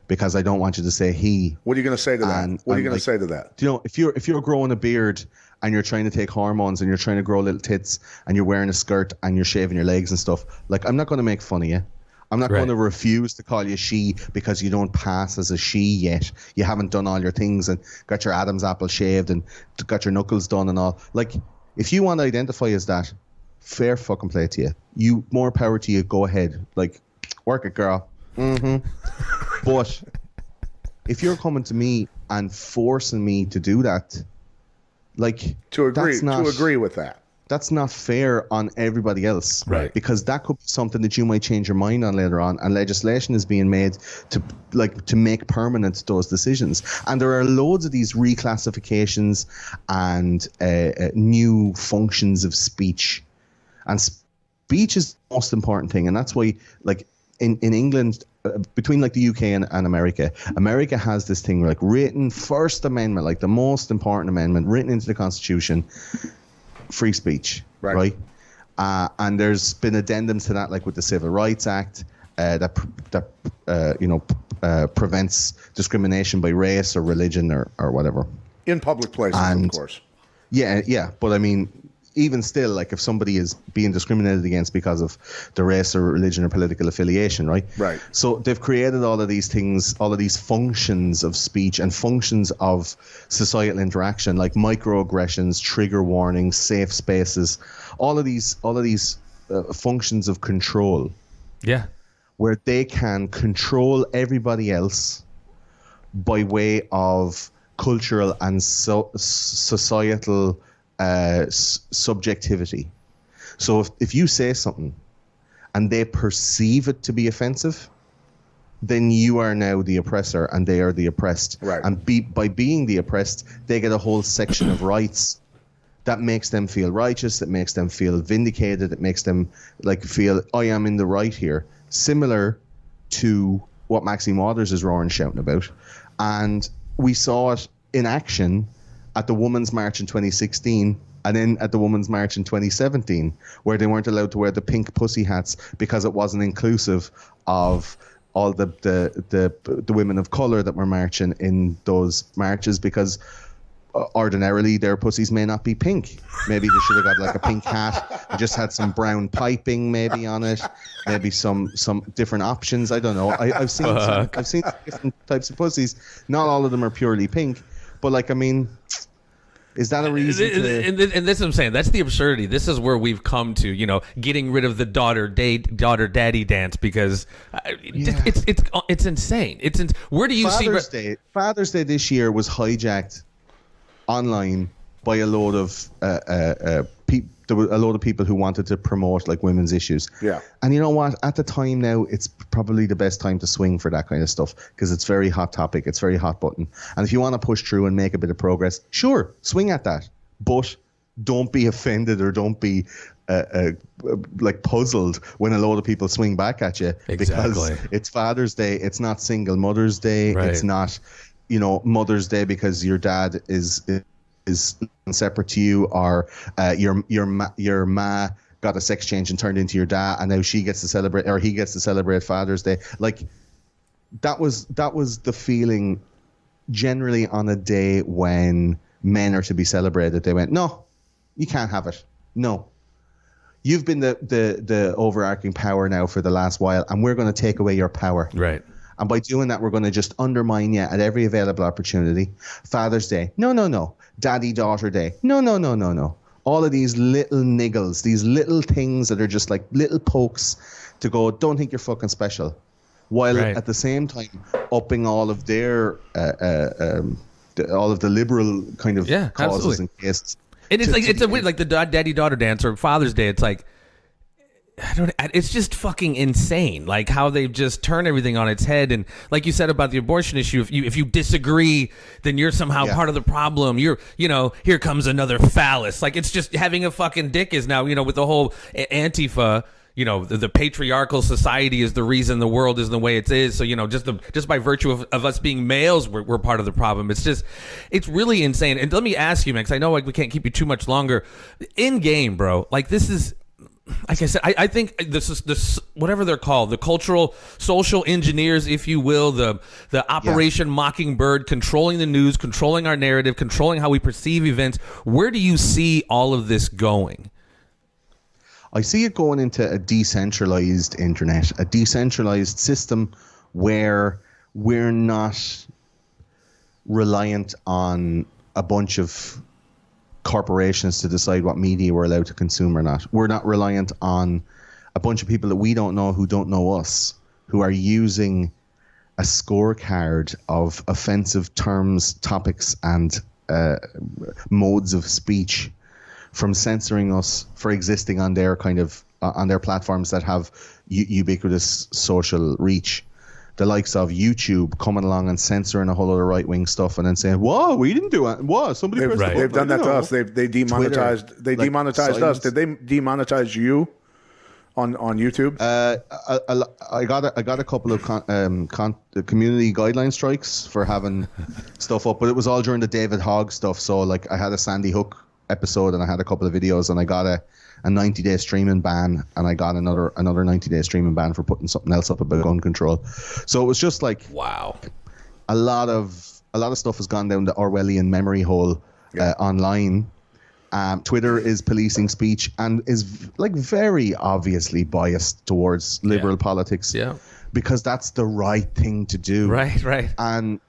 Because I don't want you to say he. What are you going to say to that? What are you going to say to that? Do you know, if you're growing a beard and you're trying to take hormones and you're trying to grow little tits and you're wearing a skirt and you're shaving your legs and stuff, like, I'm not going to make fun of you. I'm not going to refuse to call you she because you don't pass as a she yet. You haven't done all your things and got your Adam's apple shaved and got your knuckles done and all. Like, if you want to identify as that, fair fucking play to you. More power to you. Go ahead. Like, work it, girl. But if you're coming to me and forcing me to do that, like, to agree with that, that's not fair on everybody else, right? Because that could be something that you might change your mind on later on, and legislation is being made to make permanent those decisions. And there are loads of these reclassifications and new functions of speech, and speech is the most important thing, and that's why, like, in England, between like the UK and America has this thing like written First Amendment, like the most important amendment written into the Constitution, free speech, right? And there's been addendums to that, like with the Civil Rights Act, that prevents discrimination by race or religion or whatever in public places, of course. Yeah, but I mean, even still, like, if somebody is being discriminated against because of their race or religion or political affiliation, right? Right. So they've created all of these things, all of these functions of speech and functions of societal interaction, like microaggressions, trigger warnings, safe spaces, all of these functions of control. Yeah. Where they can control everybody else by way of cultural and societal subjectivity. So if you say something and they perceive it to be offensive, then you are now the oppressor and they are the oppressed. Right. And by being the oppressed, they get a whole section of rights that makes them feel righteous, that makes them feel vindicated, that makes them like feel, I am in the right here. Similar to what Maxine Waters is roaring shouting about. And we saw it in action at the Women's March in 2016 And then at the Women's March in 2017, where they weren't allowed to wear the pink pussy hats because it wasn't inclusive of all the women of color that were marching in those marches, because ordinarily their pussies may not be pink. Maybe they should have got like a pink hat and just had some brown piping maybe on it, maybe some different options. I don't know. I've seen different types of pussies. Not all of them are purely pink, but like, I mean, is that a reason and this is what I'm saying. That's the absurdity. This is where we've come to, you know, getting rid of the daughter daddy dance, because it's insane. Where do you see Father's Day this year was hijacked online by a load of there were a load of people who wanted to promote like women's issues. Yeah. And you know what? At the time now, it's probably the best time to swing for that kind of stuff, because it's very hot topic. It's very hot button. And if you want to push through and make a bit of progress, sure, swing at that. But don't be offended, or don't be like puzzled when a load of people swing back at you. Exactly. Because it's Father's Day. It's not Single Mother's Day. Right. It's not, you know, Mother's Day because your dad is separate to you, or your ma got a sex change and turned into your dad, and now she gets to celebrate, or he gets to celebrate Father's Day. Like, that was the feeling generally on a day when men are to be celebrated. They went, no, you can't have it. No, you've been the overarching power now for the last while, and we're going to take away your power. Right. And by doing that, we're going to just undermine you at every available opportunity. Father's Day, no. Daddy-daughter day, no. All of these little niggles, these little things that are just like little pokes to go, don't think you're fucking special. While at the same time upping all of their, all of the liberal kind of causes and cases. And it's it's a weird, like the daddy-daughter dance or Father's Day. It's like, it's just fucking insane, like how they've just turned everything on its head. And like you said about the abortion issue, if you disagree, then you're somehow part of the problem. You're, you know, here comes another phallus. Like, it's just having a fucking dick is now, you know, with the whole Antifa, you know, the patriarchal society is the reason the world is the way it is. So, you know, just by virtue of us being males, we're part of the problem. It's really insane. And let me ask you, man, because I know, like, we can't keep you too much longer. In game, bro, like, this is, like I said, I think this is whatever they're called, the cultural social engineers, if you will, the Operation Mockingbird, controlling the news, controlling our narrative, controlling how we perceive events. Where do you see all of this going? I see it going into a decentralized internet, a decentralized system where we're not reliant on a bunch of corporations to decide what media we're allowed to consume or not. We're not reliant on a bunch of people that we don't know who don't know us, who are using a scorecard of offensive terms, topics, and modes of speech from censoring us for existing on their kind of on their platforms that have ubiquitous social reach. The likes of YouTube coming along and censoring a whole lot of right-wing stuff and then saying, "Whoa, we didn't do it. Whoa, somebody pressed the button." They've done that to us. They demonetized. Twitter, they demonetized us. Did they demonetize you on YouTube? I got a couple of community guideline strikes for having stuff up, but it was all during the David Hogg stuff. So like, I had a Sandy Hook episode and I had a couple of videos, and I got a 90-day streaming ban, and I got another 90-day streaming ban for putting something else up about gun control. So it was just like, wow, a lot of stuff has gone down the Orwellian memory hole online. Twitter is policing speech and is like very obviously biased towards liberal politics, because that's the right thing to do. Right. And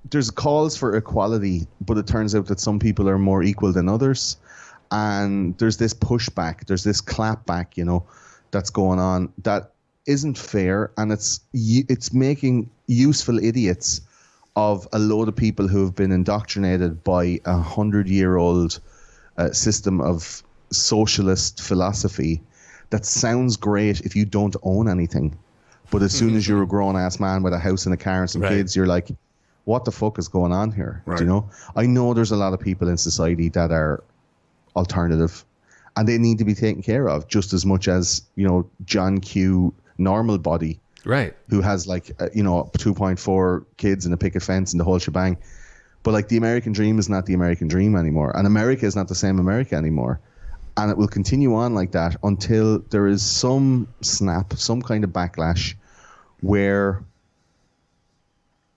there's calls for equality, but it turns out that some people are more equal than others. And there's this pushback, there's this clapback, you know, that's going on that isn't fair, and it's making useful idiots of a load of people who have been indoctrinated by 100-year-old system of socialist philosophy that sounds great if you don't own anything, but as soon as you're a grown-ass man with a house and a car and some kids, you're like, what the fuck is going on here? Do you know? I know there's a lot of people in society that are alternative, and they need to be taken care of just as much as, you know, John Q normal body, right, who has like 2.4 kids and a picket fence and the whole shebang. But like the American dream is not the American dream anymore, and America is not the same America anymore, and it will continue on like that until there is some snap, some kind of backlash, where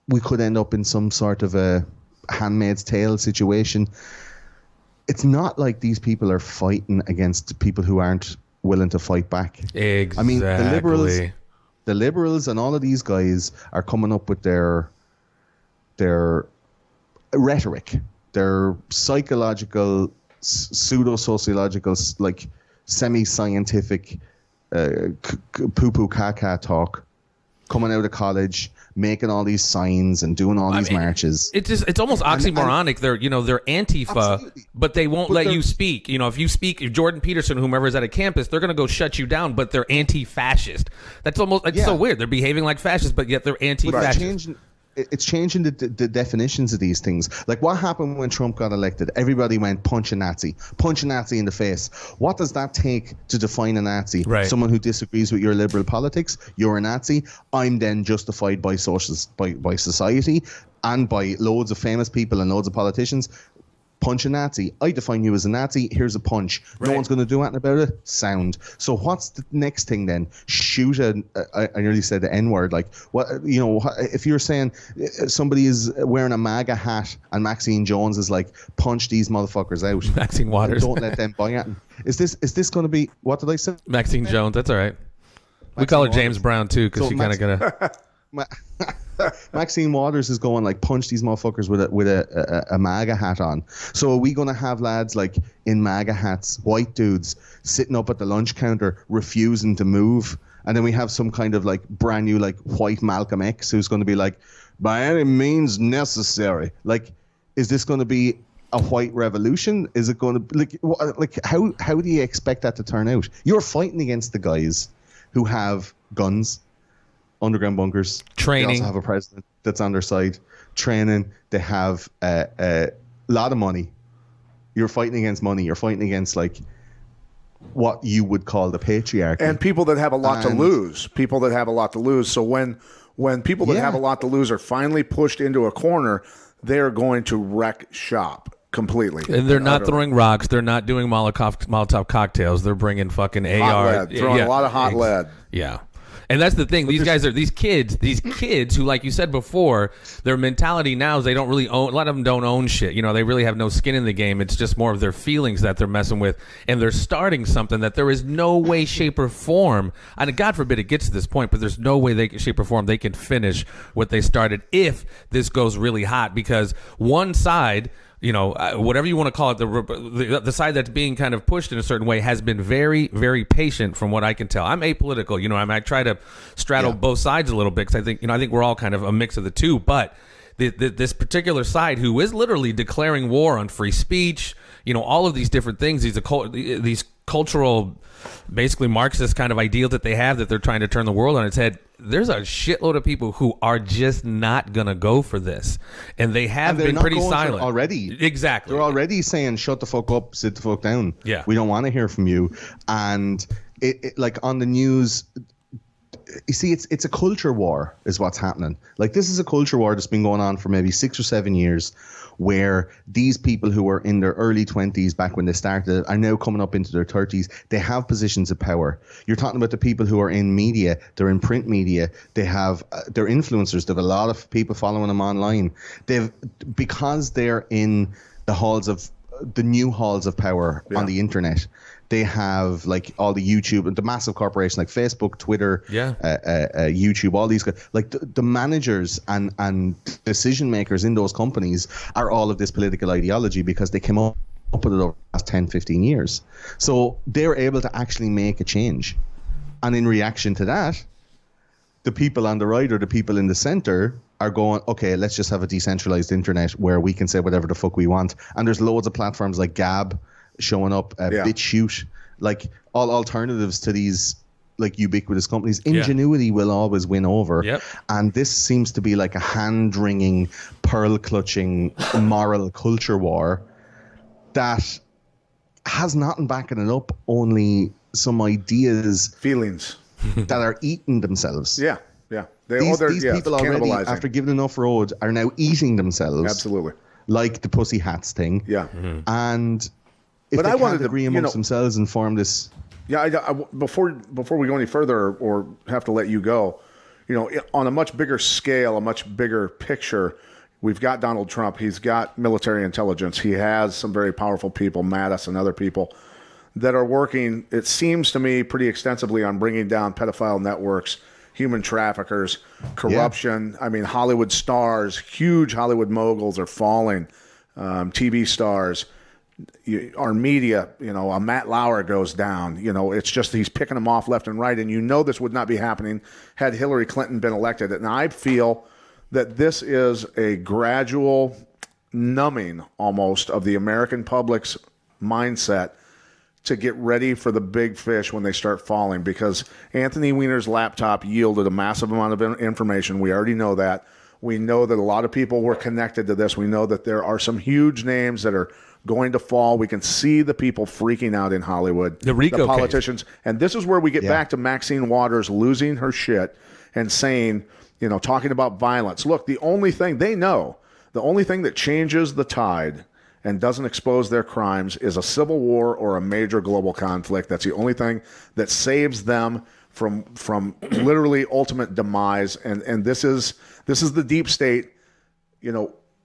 we could end up in some sort of a Handmaid's Tale situation. It's not like these people are fighting against people who aren't willing to fight back. Exactly. I mean, the liberals and all of these guys are coming up with their rhetoric, their psychological, pseudo-sociological, like semi-scientific poo-poo caca talk, coming out of college, making all these signs and doing all these marches. It's almost oxymoronic. They're Antifa, absolutely. But they won't let you speak. If Jordan Peterson, whomever is at a campus, they're going to go shut you down, but they're anti-fascist. That's almost so weird. They're behaving like fascists, but yet they're anti-fascist. It's changing the definitions of these things. Like what happened when Trump got elected? Everybody went punch a Nazi in the face. What does that take to define a Nazi? Right. Someone who disagrees with your liberal politics, you're a Nazi. I'm then justified by by society and by loads of famous people and loads of politicians. Punch a Nazi. I define you as a Nazi. Here's a punch. Right. No one's going to do anything about it. Sound. So what's the next thing then? Shoot I nearly said the N-word. Like, what? If you're saying somebody is wearing a MAGA hat and Maxine Jones is like, punch these motherfuckers out. Maxine Waters. Don't let them buy it. Is this going to be, what did I say? Maxine Jones. That's all right. We call her James Brown too, because she kind of got a... Maxine Waters is going like punch these motherfuckers with a MAGA hat on. So are we going to have lads like in MAGA hats, white dudes sitting up at the lunch counter refusing to move, and then we have some kind of like brand new like white Malcolm X who's going to be like, by any means necessary? Like, is this going to be a white revolution? Is it going to like how do you expect that to turn out? You're fighting against the guys who have guns, underground bunkers, training. They also have a president that's on their side, training. They have a lot of money. You're fighting against money. You're fighting against like what you would call the patriarchy. And people that have a lot to lose. People that have a lot to lose. So when people that have a lot to lose are finally pushed into a corner, they're going to wreck shop completely. And they're not throwing rocks. They're not doing Molotov cocktails. They're bringing fucking AR. Throwing a lot of hot lead. Yeah. And that's the thing. These guys are these kids who, like you said before, their mentality now is they don't really own. A lot of them don't own shit. They really have no skin in the game. It's just more of their feelings that they're messing with, and they're starting something that there is no way, shape, or form. And God forbid it gets to this point, but there's no way, shape, or form they can finish what they started if this goes really hot. Because one side, whatever you want to call it, the side that's being kind of pushed in a certain way has been very, very patient from what I can tell. I'm apolitical, I try to straddle both sides a little bit because I think we're all kind of a mix of the two. But this particular side who is literally declaring war on free speech, all of these different things, these cultural, basically Marxist kind of ideals that they have that they're trying to turn the world on its head. There's a shitload of people who are just not going to go for this. And they have been pretty silent already. Exactly. They're already saying, shut the fuck up, sit the fuck down. Yeah. We don't want to hear from you. And it like on the news, you see, it's a culture war is what's happening. Like, this is a culture war that's been going on for maybe 6 or 7 years, where these people who were in their early 20s back when they started are now coming up into their 30s. They have positions of power. You're talking about the people who are in media. They're in print media. They're influencers. They have a lot of people following them online. Because they're in the new halls of power on the internet. They have like all the YouTube and the massive corporations like Facebook, Twitter, YouTube, all these guys. Like the managers and decision makers in those companies are all of this political ideology because they came up with it over the last 10, 15 years. So they're able to actually make a change. And in reaction to that, the people on the right or the people in the center are going, okay, let's just have a decentralized internet where we can say whatever the fuck we want. And there's loads of platforms like Gab showing up, BitChute, like all alternatives to these like ubiquitous companies. Ingenuity will always win over. Yep. And this seems to be like a hand-wringing, pearl-clutching moral culture war that has nothing backing it up, only some ideas, feelings that are eating themselves. Yeah. These people already, after giving enough road, are now eating themselves. Absolutely. like the Pussy Hats thing. Yeah. And if But they I wanted can't to, agree amongst themselves and form this... Yeah, before we go any further or have to let you go, on a much bigger scale, a much bigger picture, we've got Donald Trump. He's got military intelligence. He has some very powerful people, Maddow and other people, that are working, it seems to me, pretty extensively on bringing down pedophile networks, human traffickers, corruption. Yeah. I mean, Hollywood stars, huge Hollywood moguls are falling, TV stars. Our media, a Matt Lauer goes down. It's just he's picking them off left and right, and this would not be happening had Hillary Clinton been elected. And I feel that this is a gradual numbing almost of the American public's mindset to get ready for the big fish when they start falling, because Anthony Weiner's laptop yielded a massive amount of information. We already know that. We know that a lot of people were connected to this. We know that there are some huge names that are going to fall. We can see the people freaking out in Hollywood, the politicians. Case. And this is where we get back to Maxine Waters losing her shit and saying, talking about violence. Look, the only thing that changes the tide and doesn't expose their crimes is a civil war or a major global conflict. That's the only thing that saves them from literally ultimate demise. And this is the deep state,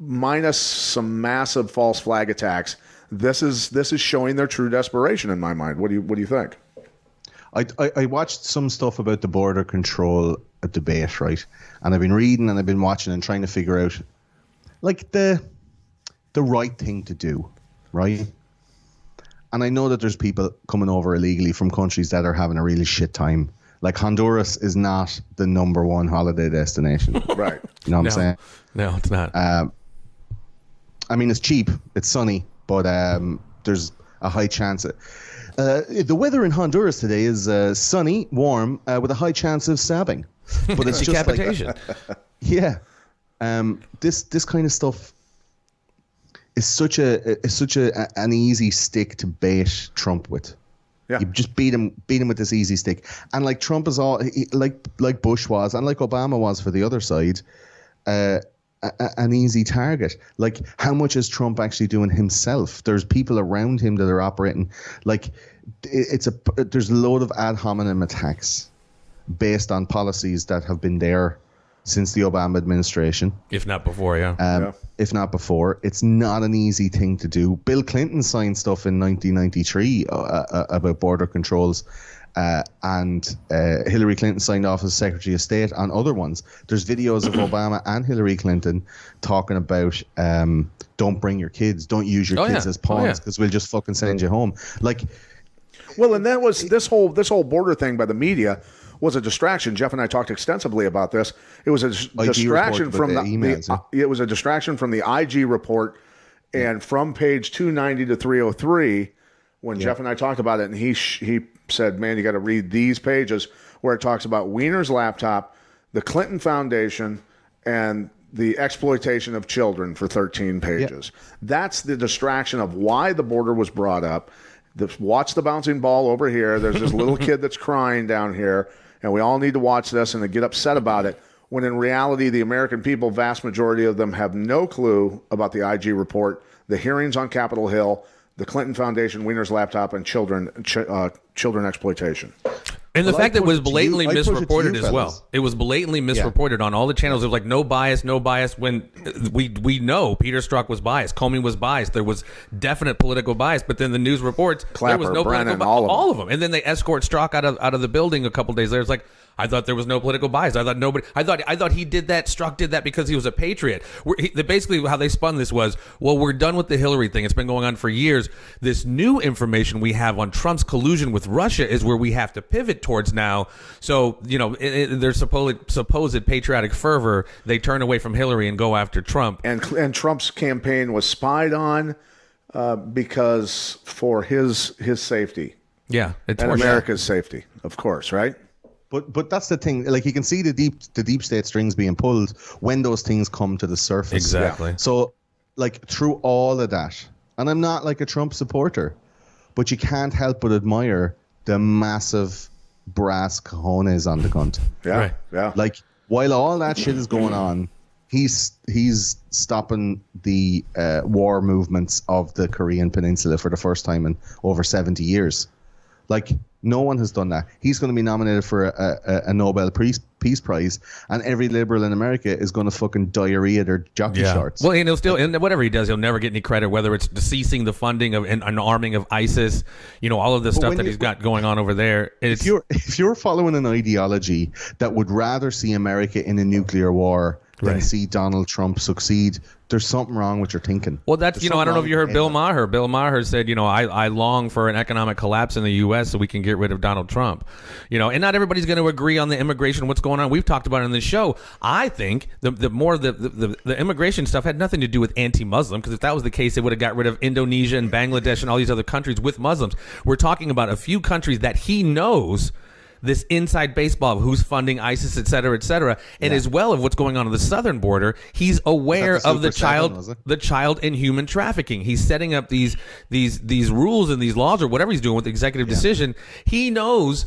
minus some massive false flag attacks. This is showing their true desperation in my mind. What do you think? I watched some stuff about the border control debate, right? And I've been reading and I've been watching and trying to figure out like the right thing to do, right? And I know that there's people coming over illegally from countries that are having a really shit time. Like Honduras is not the number one holiday destination. Right. You know what I'm saying? No, it's not. I mean, it's cheap, it's sunny, but there's a high chance. The weather in Honduras today is sunny, warm, with a high chance of stabbing. But it's just decapitation. Yeah. This kind of stuff is such an easy stick to bait Trump with. Yeah. You just beat him with this easy stick. And like Trump is like Bush was and like Obama was for the other side, an easy target. Like, how much is Trump actually doing himself? There's people around him that are operating like there's a load of ad hominem attacks based on policies that have been there since the Obama administration. If not before, If not before. It's not an easy thing to do. Bill Clinton signed stuff in 1993 about border controls, and Hillary Clinton signed off as Secretary of State on other ones. There's videos of Obama and Hillary Clinton talking about don't bring your kids, don't use your kids as pawns because we'll just fucking send you home. Like, well, and that was this whole border thing by the media was a distraction. Jeff and I talked extensively about this. It was a distraction from the emails. It was a distraction from the IG report, and from page 290 to 303, when Jeff and I talked about it, and he said, "Man, you got to read these pages where it talks about Weiner's laptop, the Clinton Foundation, and the exploitation of children for 13 pages." That's the distraction of why the border was brought up. Watch the bouncing ball over here. There's this little kid that's crying down here. And we all need to watch this and to get upset about it, when in reality, the American people, vast majority of them, have no clue about the IG report, the hearings on Capitol Hill, the Clinton Foundation, Weiner's laptop, and children exploitation. And the fact that it was blatantly misreported as well. It was blatantly misreported on all the channels. It was like no bias. When we know Peter Strzok was biased, Comey was biased. There was definite political bias. But then the news reports Clapper, there was no Brennan, political bias. All of them. And then they escort Strzok out of the building a couple days later. It's like, I thought there was no political bias. I thought he did that. Strzok did that because he was a patriot. Basically, how they spun this was, well, we're done with the Hillary thing. It's been going on for years. This new information we have on Trump's collusion with Russia is where we have to pivot towards now. So, their supposed patriotic fervor, they turn away from Hillary and go after Trump. And Trump's campaign was spied on because for his safety. Yeah, and America's safety, of course, right? But that's the thing. Like, you can see the deep state strings being pulled when those things come to the surface. Exactly. Yeah. So, like, through all of that, and I'm not like a Trump supporter, but you can't help but admire the massive brass cojones on the cunt. Yeah, right. Yeah. Like, while all that shit is going on, He's stopping the war movements of the Korean Peninsula for the first time in over 70 years. Like, no one has done that. He's going to be nominated for a Nobel Peace Prize, and every liberal in America is going to fucking diarrhea their jockey shorts. Well, and he'll still, and whatever he does, he'll never get any credit, whether it's ceasing the funding of an arming of ISIS, all of the stuff that he's got going on over there. If you're following an ideology that would rather see America in a nuclear war than see Donald Trump succeed, there's something wrong with your thinking. Well, that's, I don't know if you heard Bill Maher. Bill Maher said, I long for an economic collapse in the U.S. so we can get rid of Donald Trump. And not everybody's going to agree on the immigration, what's going on. We've talked about it in the show. I think the immigration stuff had nothing to do with anti-Muslim, because if that was the case, they would have got rid of Indonesia and Bangladesh and all these other countries with Muslims. We're talking about a few countries that he knows this inside baseball of who's funding ISIS, et cetera, and as well of what's going on the southern border. He's aware of the child and human trafficking. He's setting up these rules and these laws or whatever he's doing with executive decision. He knows,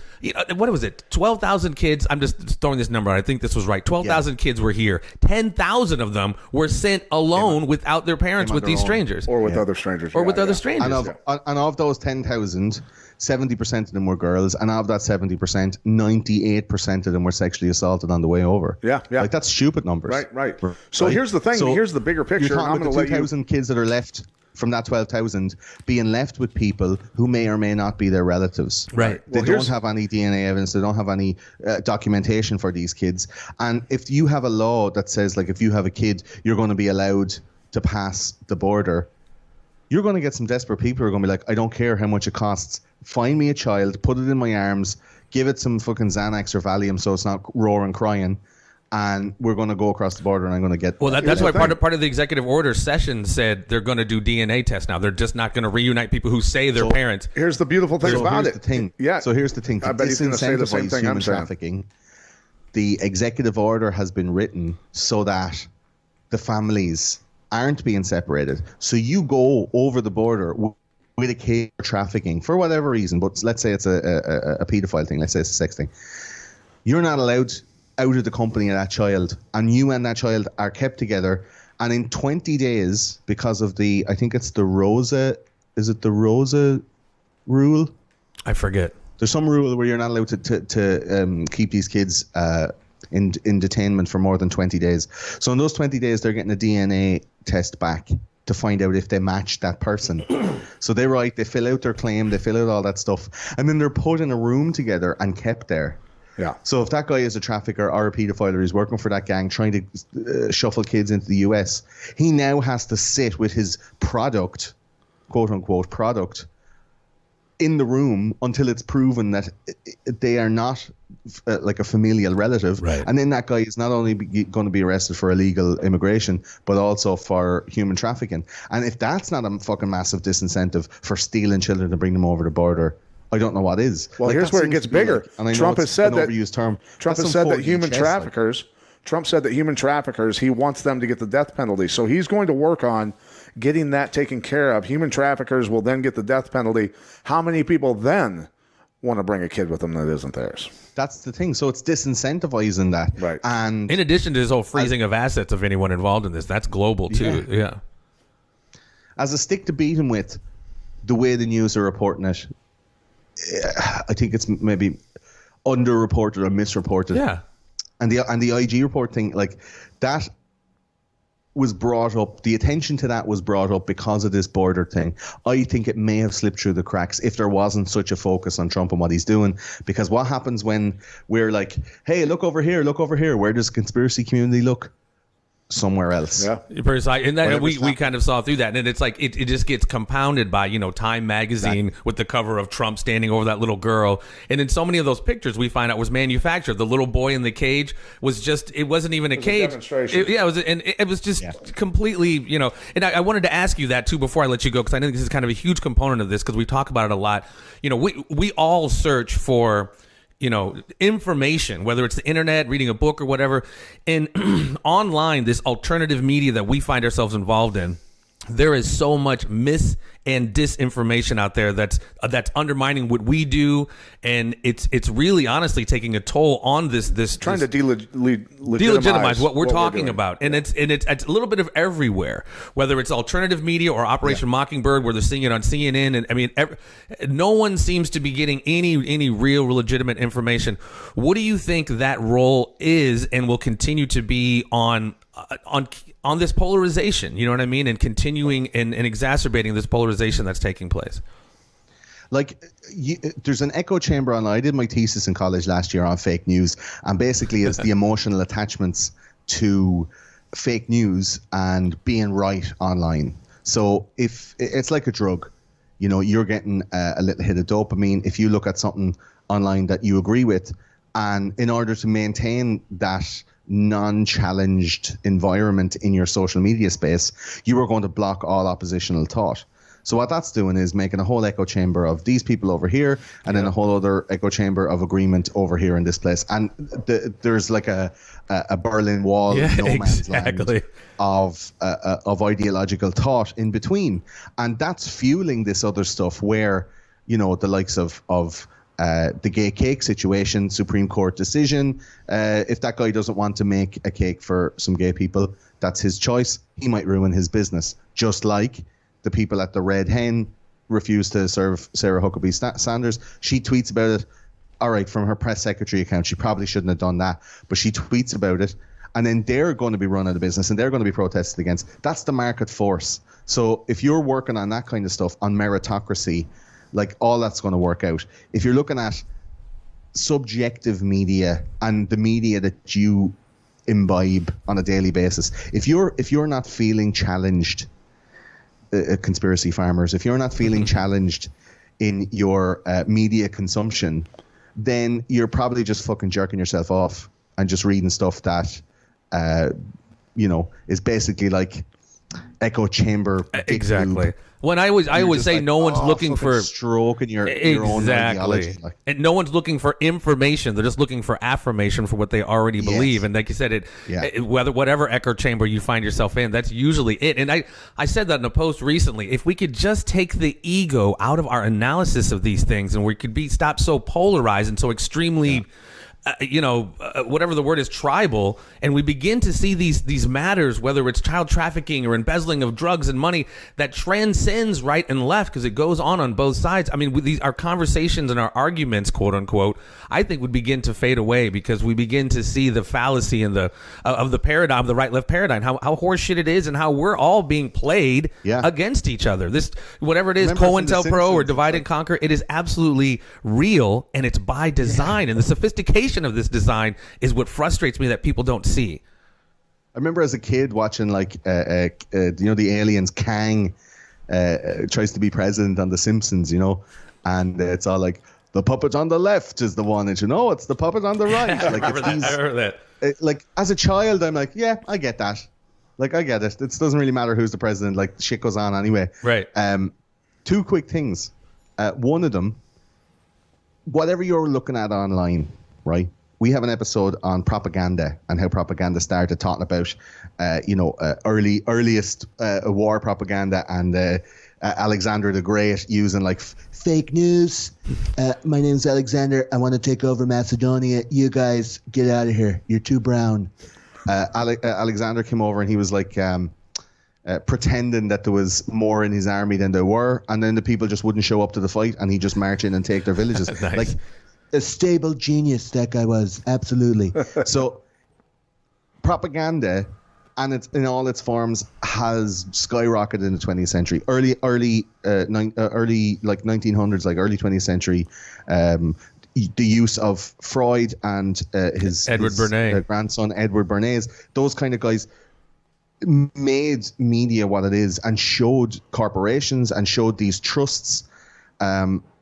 what was it? 12,000 kids. I'm just throwing this number out. I think this was right. 12,000 kids were here. 10,000 of them were sent alone without their parents with these strangers. Or with other strangers. Or with other strangers. And of those 10,000, 70% of them were girls, and of that 70%, 98% of them were sexually assaulted on the way over. Yeah. Like, that's stupid numbers. Right. So here's the thing. Here's the bigger picture. You're talking about the 2,000 kids that are left from that 12,000 being left with people who may or may not be their relatives. Right. They don't have any DNA evidence. They don't have any documentation for these kids. And if you have a law that says, like, if you have a kid, you're going to be allowed to pass the border, you're going to get some desperate people who are going to be like, I don't care how much it costs. Find me a child, put it in my arms, give it some fucking Xanax or Valium so it's not roaring crying, and we're going to go across the border and I'm going to get... Well, that's why part of the executive order session said they're going to do DNA tests now. They're just not going to reunite people who say they're parents. Here's the beautiful thing about it. So here's the thing. I bet he's going to say the same thing human I'm saying. trafficking, the executive order has been written so that the families aren't being separated. So you go over the border with a kid trafficking for whatever reason, but let's say it's a pedophile thing, let's say it's a sex thing. You're not allowed out of the company of that child, and you and that child are kept together, and in 20 days, because of I think it's the Rosa rule? I forget. There's some rule where you're not allowed to keep these kids in detainment for more than 20 days. So in those 20 days, they're getting a DNA test back to find out if they match that person. So they fill out their claim, they fill out all that stuff, and then they're put in a room together and kept there. Yeah. So if that guy is a trafficker or a pedophile, or he's working for that gang trying to shuffle kids into the US, he now has to sit with his product, quote unquote product, in the room until it's proven that they are not like a familial relative. Right. And then that guy is not only going to be arrested for illegal immigration, but also for human trafficking. And if that's not a fucking massive disincentive for stealing children to bring them over the border, I don't know what is. Well, here's where it gets bigger. Trump has said that overused term. Trump has said that human traffickers. Trump said that human traffickers, he wants them to get the death penalty. So he's going to work on getting that taken care of. Human traffickers will then get the death penalty. How many people then want to bring a kid with them that isn't theirs? That's the thing. So it's disincentivizing that. Right. And in addition to this whole freezing of assets of anyone involved in this, that's global too. Yeah. As a stick to beat him with, the way the news are reporting it, I think it's maybe underreported or misreported. Yeah. And the IG report thing, like, that was brought up, the attention to that was brought up because of this border thing. I think it may have slipped through the cracks if there wasn't such a focus on Trump and what he's doing. Because what happens when we're like, hey, look over here, where does the conspiracy community look? Somewhere else. Yeah. And that, we kind of saw through that, and it's like it just gets compounded by Time magazine with the cover of Trump standing over that little girl, and in so many of those pictures we find out was manufactured. The little boy in the cage was just, it wasn't even a cage. It was just completely, and I wanted to ask you that too before I let you go, because I think this is kind of a huge component of this, because we talk about it a lot. We all search for information, whether it's the internet, reading a book or whatever, and online, this alternative media that we find ourselves involved in, there is so much and disinformation out there that's undermining what we do, and it's really honestly taking a toll on this trying to delegitimize what we're talking about, and it's a little bit of everywhere, whether it's alternative media or Operation Mockingbird, where they're seeing it on CNN, and I mean, no one seems to be getting any real legitimate information. What do you think that role is, and will continue to be on this polarization? You know what I mean, and continuing and exacerbating this polarization that's taking place. Like, there's an echo chamber online. I did my thesis in college last year on fake news, and basically it's the emotional attachments to fake news and being right online. So if it's like a drug, you know, you're getting a little hit of dopamine if you look at something online that you agree with, and in order to maintain that non-challenged environment in your social media space, you are going to block all oppositional thought. So what that's doing is making a whole echo chamber of these people over here, and then a whole other echo chamber of agreement over here in this place. And there's like a Berlin Wall, no man's land of ideological thought in between, and that's fueling this other stuff where, you know, the likes of the gay cake situation, Supreme Court decision. If that guy doesn't want to make a cake for some gay people, that's his choice. He might ruin his business, just like the people at the Red Hen refused to serve Sarah Huckabee Sanders. She tweets about it. All right, from her press secretary account, she probably shouldn't have done that, but she tweets about it, and then they're going to be run out of business and they're going to be protested against. That's the market force. So if you're working on that kind of stuff, on meritocracy, like, all that's going to work out. If you're looking at subjective media and the media that you imbibe on a daily basis, if you're not feeling challenged, conspiracy farmers, if you're not feeling challenged in your media consumption, then you're probably just fucking jerking yourself off and just reading stuff that you know, is basically like echo chamber. Exactly. When I always say, like, no one's looking for stroke in your own ideology. Like, and no one's looking for information. They're just looking for affirmation for what they already believe. And like you said, whatever echo chamber you find yourself in, that's usually it. And I said that in a post recently. If we could just take the ego out of our analysis of these things, and we could stop so polarized and so extremely whatever the word is, tribal, and we begin to see these matters, whether it's child trafficking or embezzling of drugs and money, that transcends right and left, because it goes on both sides. I mean, our conversations and our arguments, quote unquote, I think would begin to fade away, because we begin to see the fallacy and of the paradigm, the right-left paradigm, how horseshit it is, and how we're all being played against each other. This, whatever it is, COINTELPRO or divide and conquer, it is absolutely real, and it's by design, and the sophistication of this design is what frustrates me that people don't see. I remember as a kid watching, like, the aliens, Kang tries to be president on The Simpsons, you know, and it's all like, the puppet on the left is the one, and it's the puppet on the right. Like, I remember that. Like, as a child, I'm like, yeah, I get that. Like, I get it. It doesn't really matter who's the president. Like, shit goes on anyway. Right. Two quick things. One of them, whatever you're looking at online, right? We have an episode on propaganda and how propaganda started, talking about, earliest war propaganda, and Alexander the Great using, like, fake news. My name's Alexander. I want to take over Macedonia. You guys get out of here. You're too brown. Alexander came over and he was like pretending that there was more in his army than there were, and then the people just wouldn't show up to the fight, and he'd just march in and take their villages. Nice. Like, a stable genius that guy was, absolutely. So propaganda, and it's in all its forms, has skyrocketed in the 20th century. Early 1900s, like early 20th century, the use of Freud and his Bernays. Grandson Edward Bernays, those kind of guys made media what it is, and showed corporations and showed these trusts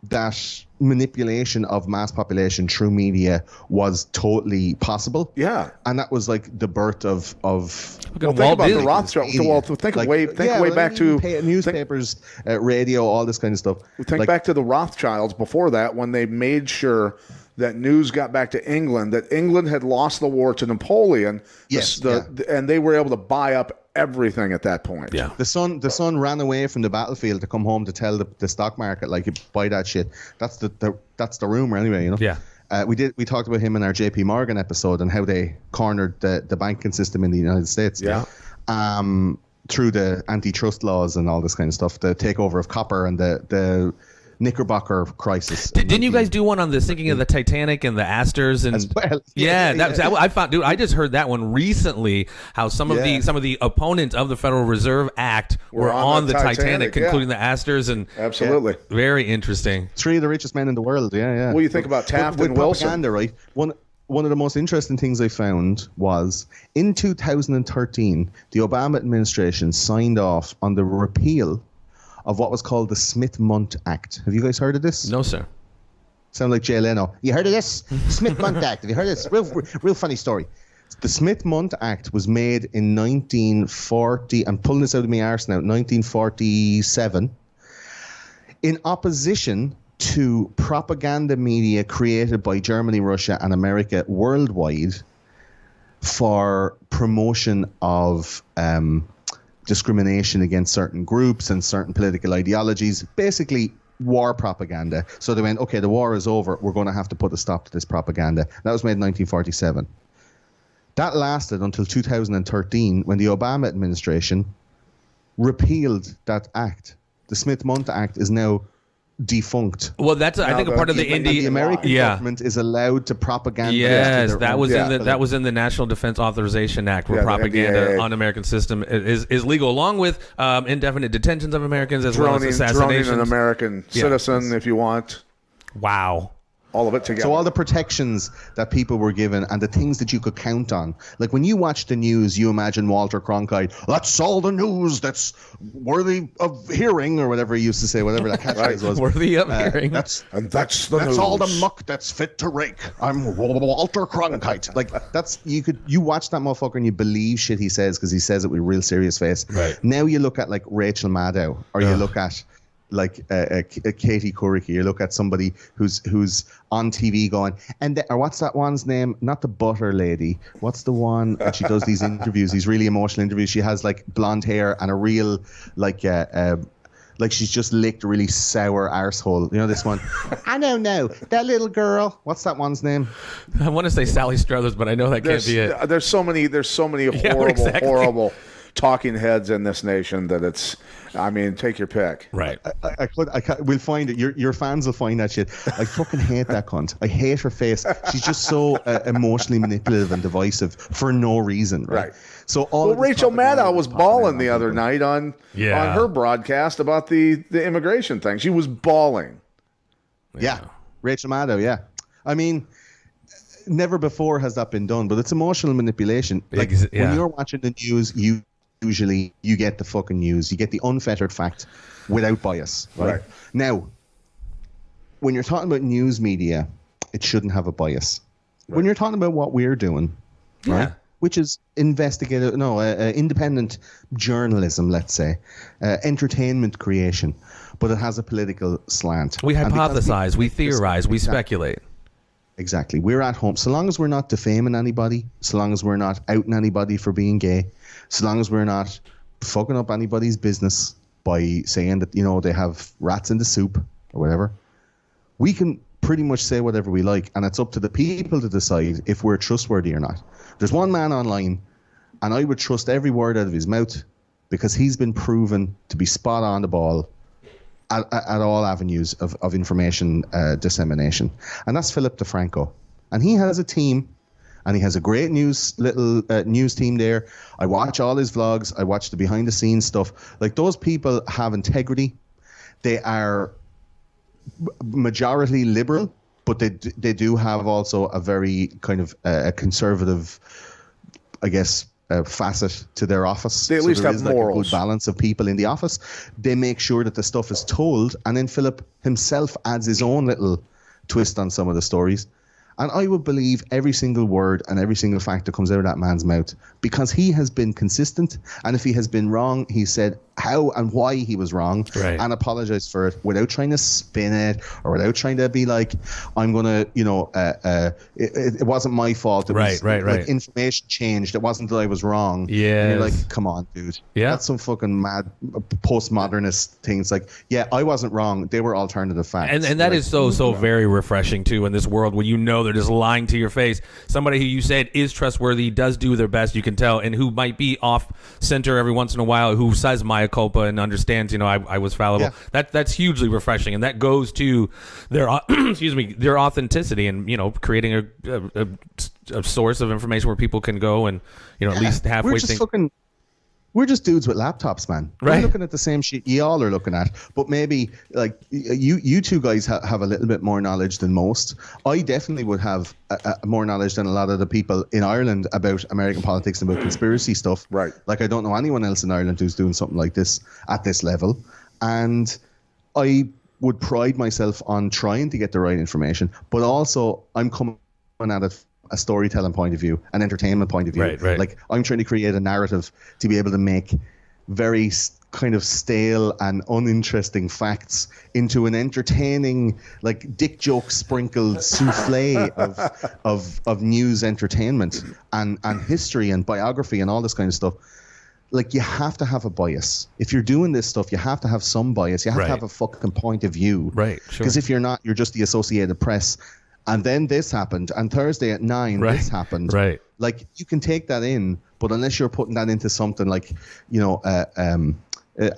that manipulation of mass population through media was totally possible. Yeah. And that was like the birth of think about the Rothschild. Well, think way back to newspapers, radio, all this kind of stuff. Think back to the Rothschilds before that, when they made sure that news got back to England, that England had lost the war to Napoleon. Yes. And they were able to buy up everything at that point. Yeah. The son ran away from the battlefield to come home to tell the stock market, like, buy that shit. That's the rumor anyway, you know. Yeah. We talked about him in our JP Morgan episode and how they cornered the banking system in the United States. Yeah. Through the antitrust laws and all this kind of stuff, the takeover of copper and the Knickerbocker crisis. Didn't you guys do one on the sinking of the Titanic and the Astors and as well? I found, dude, I just heard that one recently. How some of the opponents of the Federal Reserve Act were on the Titanic, including the Astors, and absolutely very interesting. 3 of the richest men in the world. Yeah. Well, you think about Taft and Wilson, propaganda, right? One of the most interesting things I found was in 2013, the Obama administration signed off on the repeal of what was called the Smith Montt Act. Have you guys heard of this? No, sir. Sound like Jay Leno. You heard of this? Smith Montt Act. Have you heard of this? Real funny story. The Smith Montt Act was made in 1940. I'm pulling this out of my arse now. 1947. In opposition to propaganda media created by Germany, Russia, and America worldwide for promotion of discrimination against certain groups and certain political ideologies, basically war propaganda. So they went, okay, the war is over. We're going to have to put a stop to this propaganda. That was made in 1947. That lasted until 2013 when the Obama administration repealed that act. The Smith Montt Act is now defunct. Well, that's I think a part of the the American government is allowed to propaganda. Yes, that was in the National Defense Authorization Act, where propaganda on American system is legal, along with indefinite detentions of Americans as well as assassinations. Droning an American citizen if you want. Wow. All of it together. So all the protections that people were given and the things that you could count on. Like when you watch the news, you imagine Walter Cronkite, that's all the news that's worthy of hearing, or whatever he used to say, whatever that catchphrase was. Worthy of hearing. That's the news. That's all the muck that's fit to rake. I'm Walter Cronkite. Like you watch that motherfucker and you believe shit he says because he says it with a real serious face. Right. Now you look at like Rachel Maddow, or you look at like Katie Couric, you look at somebody who's on TV going, or what's that one's name? Not the butter lady. What's the one? And she does these interviews, these really emotional interviews. She has like blonde hair and a real like she's just licked a really sour arsehole. You know this one? I don't know. That little girl. What's that one's name? I want to say Sally Struthers, but I know that can't be it. There's so many horrible talking heads in this nation that it's, I mean, take your pick. Right. We'll find it. Your fans will find that shit. I fucking hate that cunt. I hate her face. She's just so emotionally manipulative and divisive for no reason. Right. So Rachel Maddow was bawling the other night on her broadcast about the immigration thing. She was bawling. Yeah. Rachel Maddow. Yeah. I mean, never before has that been done, but it's emotional manipulation. Like when you're watching the news, usually you get the fucking news. You get the unfettered fact without bias. Right? Now, when you're talking about news media, it shouldn't have a bias. Right. When you're talking about what we're doing, right, which is independent journalism, let's say, entertainment creation, but it has a political slant. We hypothesize, we theorize, we speculate. Exactly. We're at home. So long as we're not defaming anybody, so long as we're not outing anybody for being gay, so long as we're not fucking up anybody's business by saying that, they have rats in the soup or whatever, we can pretty much say whatever we like, and it's up to the people to decide if we're trustworthy or not. There's one man online, and I would trust every word out of his mouth because he's been proven to be spot on the ball at all avenues of information dissemination. And that's Philip Defranco. And he has a team, and he has a great news team there. I watch all his vlogs. I watch the behind the scenes stuff. Like, those people have integrity. They are majority liberal, but they do have also a very kind of a conservative, I guess, facet to their office. They at least have morals. Like a good balance of people in the office. They make sure that the stuff is told, and then Philip himself adds his own little twist on some of the stories. And I would believe every single word and every single fact that comes out of that man's mouth, because he has been consistent. And if he has been wrong, he said how and why he was wrong, and apologize for it without trying to spin it or without trying to be like, I'm gonna, it wasn't my fault. It was like information changed. It wasn't that I was wrong. Yeah, you're like, come on, dude. Yeah, that's some fucking mad postmodernist things. Like, yeah, I wasn't wrong. They were alternative facts, and that is so very refreshing too in this world where they're just lying to your face. Somebody who you said is trustworthy, does do their best, you can tell, and who might be off center every once in a while, who says mea culpa and understands, I was fallible. Yeah. That's hugely refreshing, and that goes to their their authenticity and creating a source of information where people can go and at least halfway think. We're just dudes with laptops, man. Right. We're looking at the same shit y'all are looking at, but maybe like you two guys have a little bit more knowledge than most. I definitely would have more knowledge than a lot of the people in Ireland about American politics and about conspiracy stuff. Right. Like I don't know anyone else in Ireland who's doing something like this at this level, and I would pride myself on trying to get the right information, but also I'm coming at it a storytelling point of view, an entertainment point of view. Right. Like I'm trying to create a narrative to be able to make very kind of stale and uninteresting facts into an entertaining, like dick joke sprinkled souffle of news entertainment and history and biography and all this kind of stuff. Like you have to have a bias. If you're doing this stuff, you have to have some bias. You have to have a fucking point of view. Right. Sure. Because if you're not, you're just the Associated Press. And then this happened, and Thursday at 9, this happened. Right. Like, you can take that in, but unless you're putting that into something like,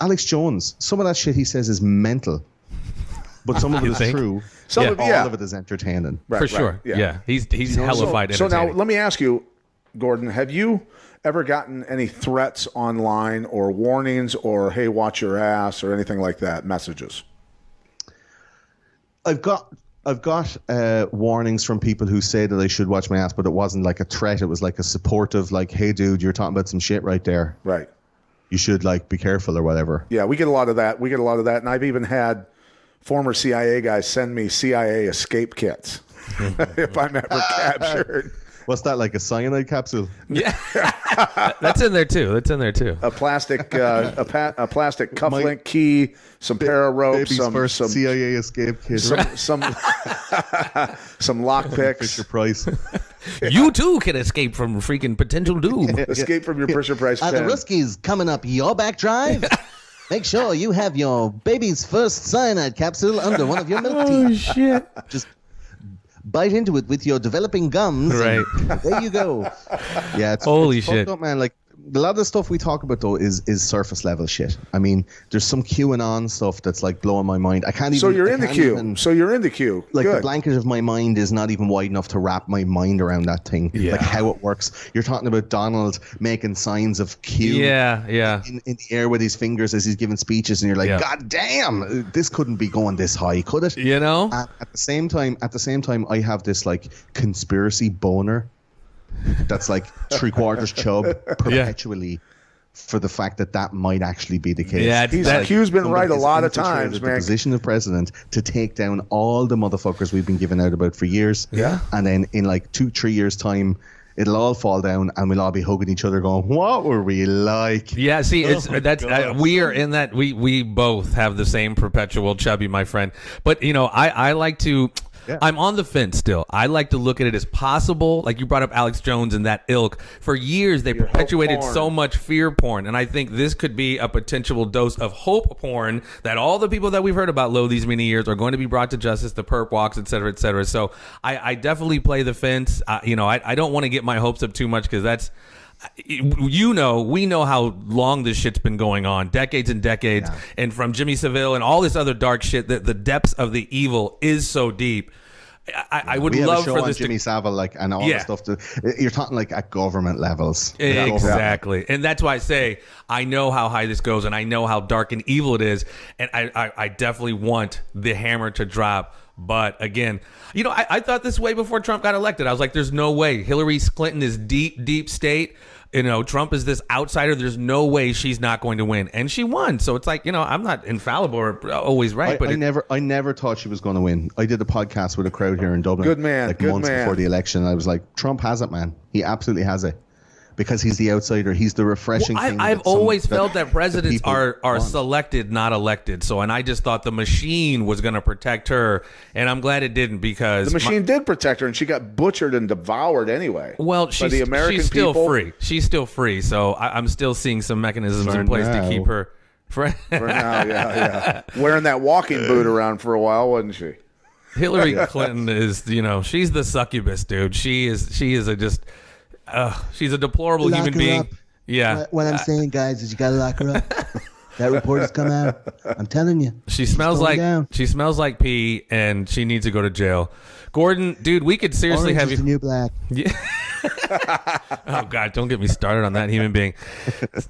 Alex Jones, some of that shit he says is mental. But some of it is true. All of it is entertaining. Right, For sure. Yeah. He's hellified so now, let me ask you, Gordon, have you ever gotten any threats online or warnings or, hey, watch your ass or anything like that, messages? I've got warnings from people who say that I should watch my ass, but it wasn't like a threat. It was like a supportive, like, hey, dude, you're talking about some shit right there. Right. You should, like, be careful or whatever. Yeah, we get a lot of that. And I've even had former CIA guys send me CIA escape kits if I'm ever captured. What's that, like a cyanide capsule? Yeah, that's in there too. A plastic, a plastic cufflink key, some para ropes, some CIA escape kit, some lockpicks. Fisher Price. You too can escape from freaking potential doom. Escape from your Fisher Price. Are the Ruskies coming up your back drive? Make sure you have your baby's first cyanide capsule under one of your milk teeth. Oh shit! Just bite into it with your developing gums. Right. There you go. Yeah, it's holy shit, up, man. Like a lot of the stuff we talk about though is surface level shit. I mean, there's some QAnon stuff that's like blowing my mind. I can't even. So you're in the queue. Like good. The blanket of my mind is not even wide enough to wrap my mind around that thing. Yeah. Like how it works. You're talking about Donald making signs of Q. Yeah. In the air with his fingers as he's giving speeches, and you're like, God damn, this couldn't be going this high, could it? You know. At the same time, I have this like conspiracy boner. That's like 3/4 chub perpetually for the fact that might actually be the case. Yeah, Q's been right a lot of times, man. The position of president to take down all the motherfuckers we've been giving out about for years. Yeah. And then in like 2-3 years' time, it'll all fall down and we'll all be hugging each other going, what were we like? Yeah, see, we are in that, we both have the same perpetual chubby, my friend. But, I like to... Yeah. I'm on the fence still. I like to look at it as possible. Like you brought up Alex Jones and that ilk. For years, they perpetuated so much fear porn. And I think this could be a potential dose of hope porn that all the people that we've heard about these many years are going to be brought to justice, the perp walks, et cetera, et cetera. So I definitely play the fence. I don't want to get my hopes up too much because that's... we know how long this shit's been going on, decades and decades, and from Jimmy Savile and all this other dark shit, that the depths of the evil is so deep. I would love for this Jimmy Savile, like, and all the stuff. You're talking like at government levels, exactly, and that's why I say I know how high this goes, and I know how dark and evil it is, and I definitely want the hammer to drop. But again, I thought this way before Trump got elected. I was like, there's no way. Hillary Clinton is deep state. Trump is this outsider. There's no way she's not going to win. And she won. So it's like, I'm not infallible or always right. But I never thought she was going to win. I did a podcast with a crowd here in Dublin. Good man. Like months before the election. I was like, Trump has it, man. He absolutely has it. because he's the outsider. He's the refreshing thing. I've always felt that presidents people are want. selected, not elected. So, and I just thought the machine was going to protect her, and I'm glad it didn't, because the machine did protect her, and she got butchered and devoured anyway. Well, by the American she's still people. free. She's still free. So I'm still seeing some mechanisms in place to keep her. For now, yeah. Wearing that walking boot around for a while, wasn't she? Hillary Clinton is, she's the succubus, dude. She's a deplorable Lock human her being. up. Yeah. What I'm saying, guys, is you gotta lock her up. That report has come out. I'm telling you. She smells like down. pee, and she needs to go to jail. Gordon, dude, we could seriously Orange have is you. the new black. Yeah. Oh God, don't get me started on that human being.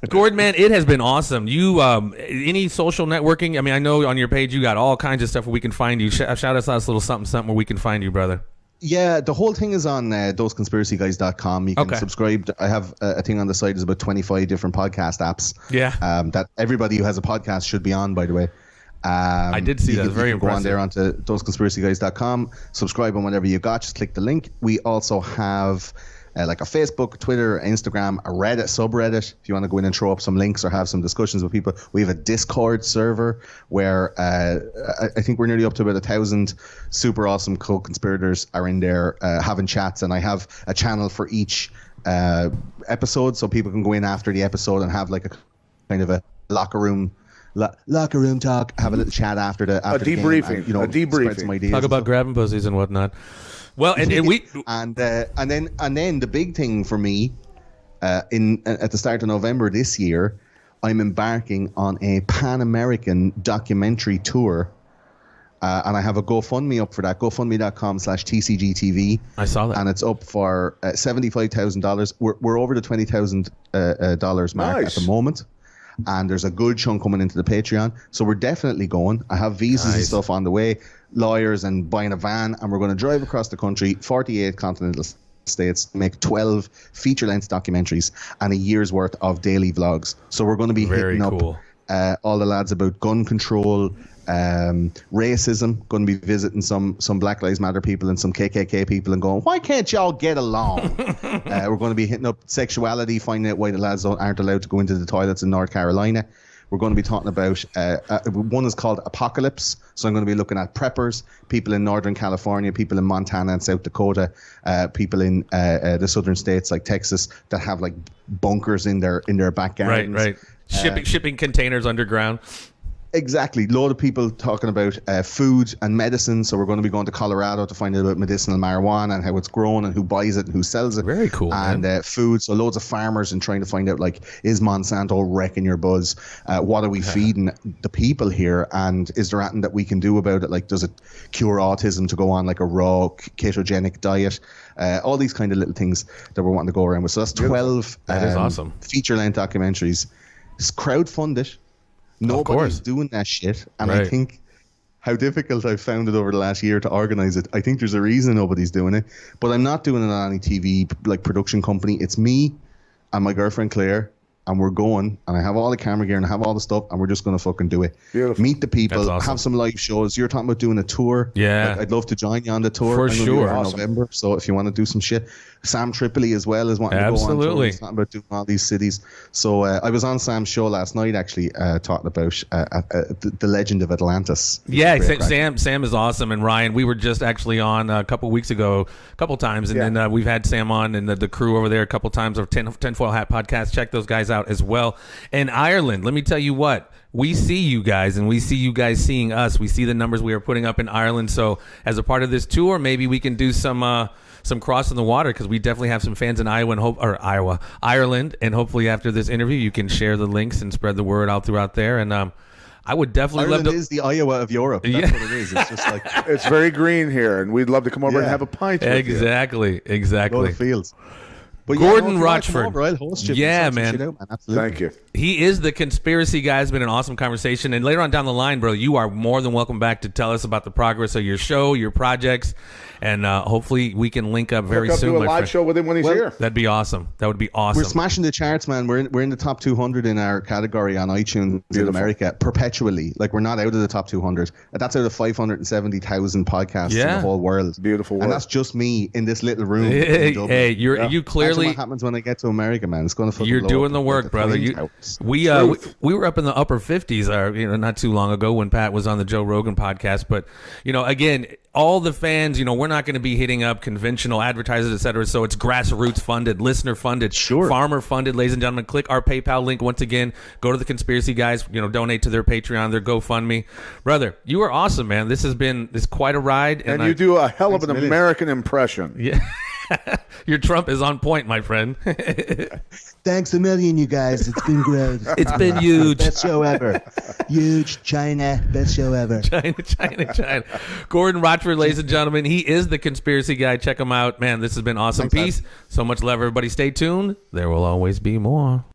Gordon, man, it has been awesome. You any social networking? I mean, I know on your page you got all kinds of stuff where we can find you. Shout us out a little something where we can find you, brother. Yeah, the whole thing is on thoseconspiracyguys.com. You can subscribe. I have a thing on the site. There's about 25 different podcast apps. Yeah. That everybody who has a podcast should be on, by the way. I did see that. Very impressive. Go on there onto thoseconspiracyguys.com. Subscribe on whatever you got. Just click the link. We also have like a Facebook, Twitter, Instagram, a Reddit subreddit. If you want to go in and throw up some links or have some discussions with people, we have a Discord server where I think we're nearly up to about 1,000 super awesome co-conspirators are in there having chats, and I have a channel for each episode, so people can go in after the episode and have like a kind of a locker room talk, have a little chat after the debriefing, game, and, a debriefing. spread some ideas Talk about grabbing pussies and whatnot. Well, and we and then the big thing for me at the start of November this year, I'm embarking on a Pan-American documentary tour, and I have a GoFundMe up for that. GoFundMe.com/TCGTV. I saw that, and it's up for $75,000. We're over the $20,000 mark at the moment. And there's a good chunk coming into the Patreon. So we're definitely going. I have visas and stuff on the way, lawyers and buying a van. And we're going to drive across the country, 48 continental states, make 12 feature-length documentaries and a year's worth of daily vlogs. So we're going to be hitting up all the lads about gun control, racism, going to be visiting some Black Lives Matter people and some KKK people and going, why can't y'all get along? We're going to be hitting up sexuality, finding out why the lads aren't allowed to go into the toilets in North Carolina. We're going to be talking about one is called Apocalypse, so I'm going to be looking at preppers, people in Northern California, people in Montana and South Dakota, people in the southern states like Texas that have like bunkers in their back gardens. Right. Shipping containers underground. Exactly. A lot of people talking about food and medicine. So we're going to be going to Colorado to find out about medicinal marijuana and how it's grown and who buys it and who sells it. Very cool. And food. So loads of farmers and trying to find out, like, is Monsanto wrecking your buzz? What are we feeding the people here? And is there anything that we can do about it? Like, does it cure autism to go on like a raw ketogenic diet? All these kind of little things that we're wanting to go around with. So that's 12 that is awesome. feature-length documentaries. It's crowdfunded. Nobody's doing that shit, and I think how difficult I've found it over the last year to organize it. I think there's a reason nobody's doing it, but I'm not doing it on any TV like production company. It's me and my girlfriend Claire, and we're going, and I have all the camera gear and I have all the stuff, and we're just going to fucking do it. Beautiful. Meet the people, awesome. have some live shows. You're talking about doing a tour. Yeah. Like, I'd love to join you on the tour. For I'm gonna be sure. there in November, so if you want to do some shit. Sam Tripoli as well is wanting to go on tour. He's talking about doing all these cities. So I was on Sam's show last night actually talking about the legend of Atlantis. Yeah, Sam is awesome. And Ryan, we were just actually on a couple weeks ago, a couple times, and then we've had Sam on and the crew over there a couple times of Tinfoil Hat Podcast. Check those guys out as well. And Ireland, let me tell you what, we see you guys and we see you guys seeing us. We see the numbers we are putting up in Ireland. So as a part of this tour, maybe we can do some crossing the water, because we definitely have some fans in Ireland, and hopefully after this interview you can share the links and spread the word out throughout there. And I would definitely Ireland love to. Is the Iowa of Europe. That's what it is. It's just like it's very green here, and we'd love to come over and have a pint. Exactly. Go to fields. But Gordon Rochford. I'll host you. Yeah, man. Absolutely. Thank you. He is the conspiracy guy. It's been an awesome conversation. And later on down the line, bro, you are more than welcome back to tell us about the progress of your show, your projects, and hopefully we can link up very soon. Do a live show with him when he's here. That'd be awesome. That would be awesome. We're smashing the charts, man. We're in the top 200 in our category on iTunes in America perpetually. Like, we're not out of the top 200. That's out of 570,000 podcasts in the whole world. Beautiful work. And that's just me in this little room. Hey, you clearly honestly, what happens when I get to America, man. It's going to fucking you're blow doing up the work, like brother. Twin Towers. We were up in the upper 50s, not too long ago when Pat was on the Joe Rogan podcast. But again, all the fans, we're not going to be hitting up conventional advertisers, et cetera. So it's grassroots funded, listener funded, farmer funded. Ladies and gentlemen, click our PayPal link once again. Go to the Conspiracy Guys. Donate to their Patreon, their GoFundMe. Brother, you are awesome, man. This has been quite a ride, and you do a hell of an American impression. Yeah. Your Trump is on point, my friend. Thanks a million, you guys. It's been great. It's been huge. Best show ever. Huge. China. Best show ever. China. Gordon Rochford, ladies and gentlemen. He is the Conspiracy Guy. Check him out. Man, this has been awesome. Thanks, Peace. So much love, everybody. Stay tuned. There will always be more.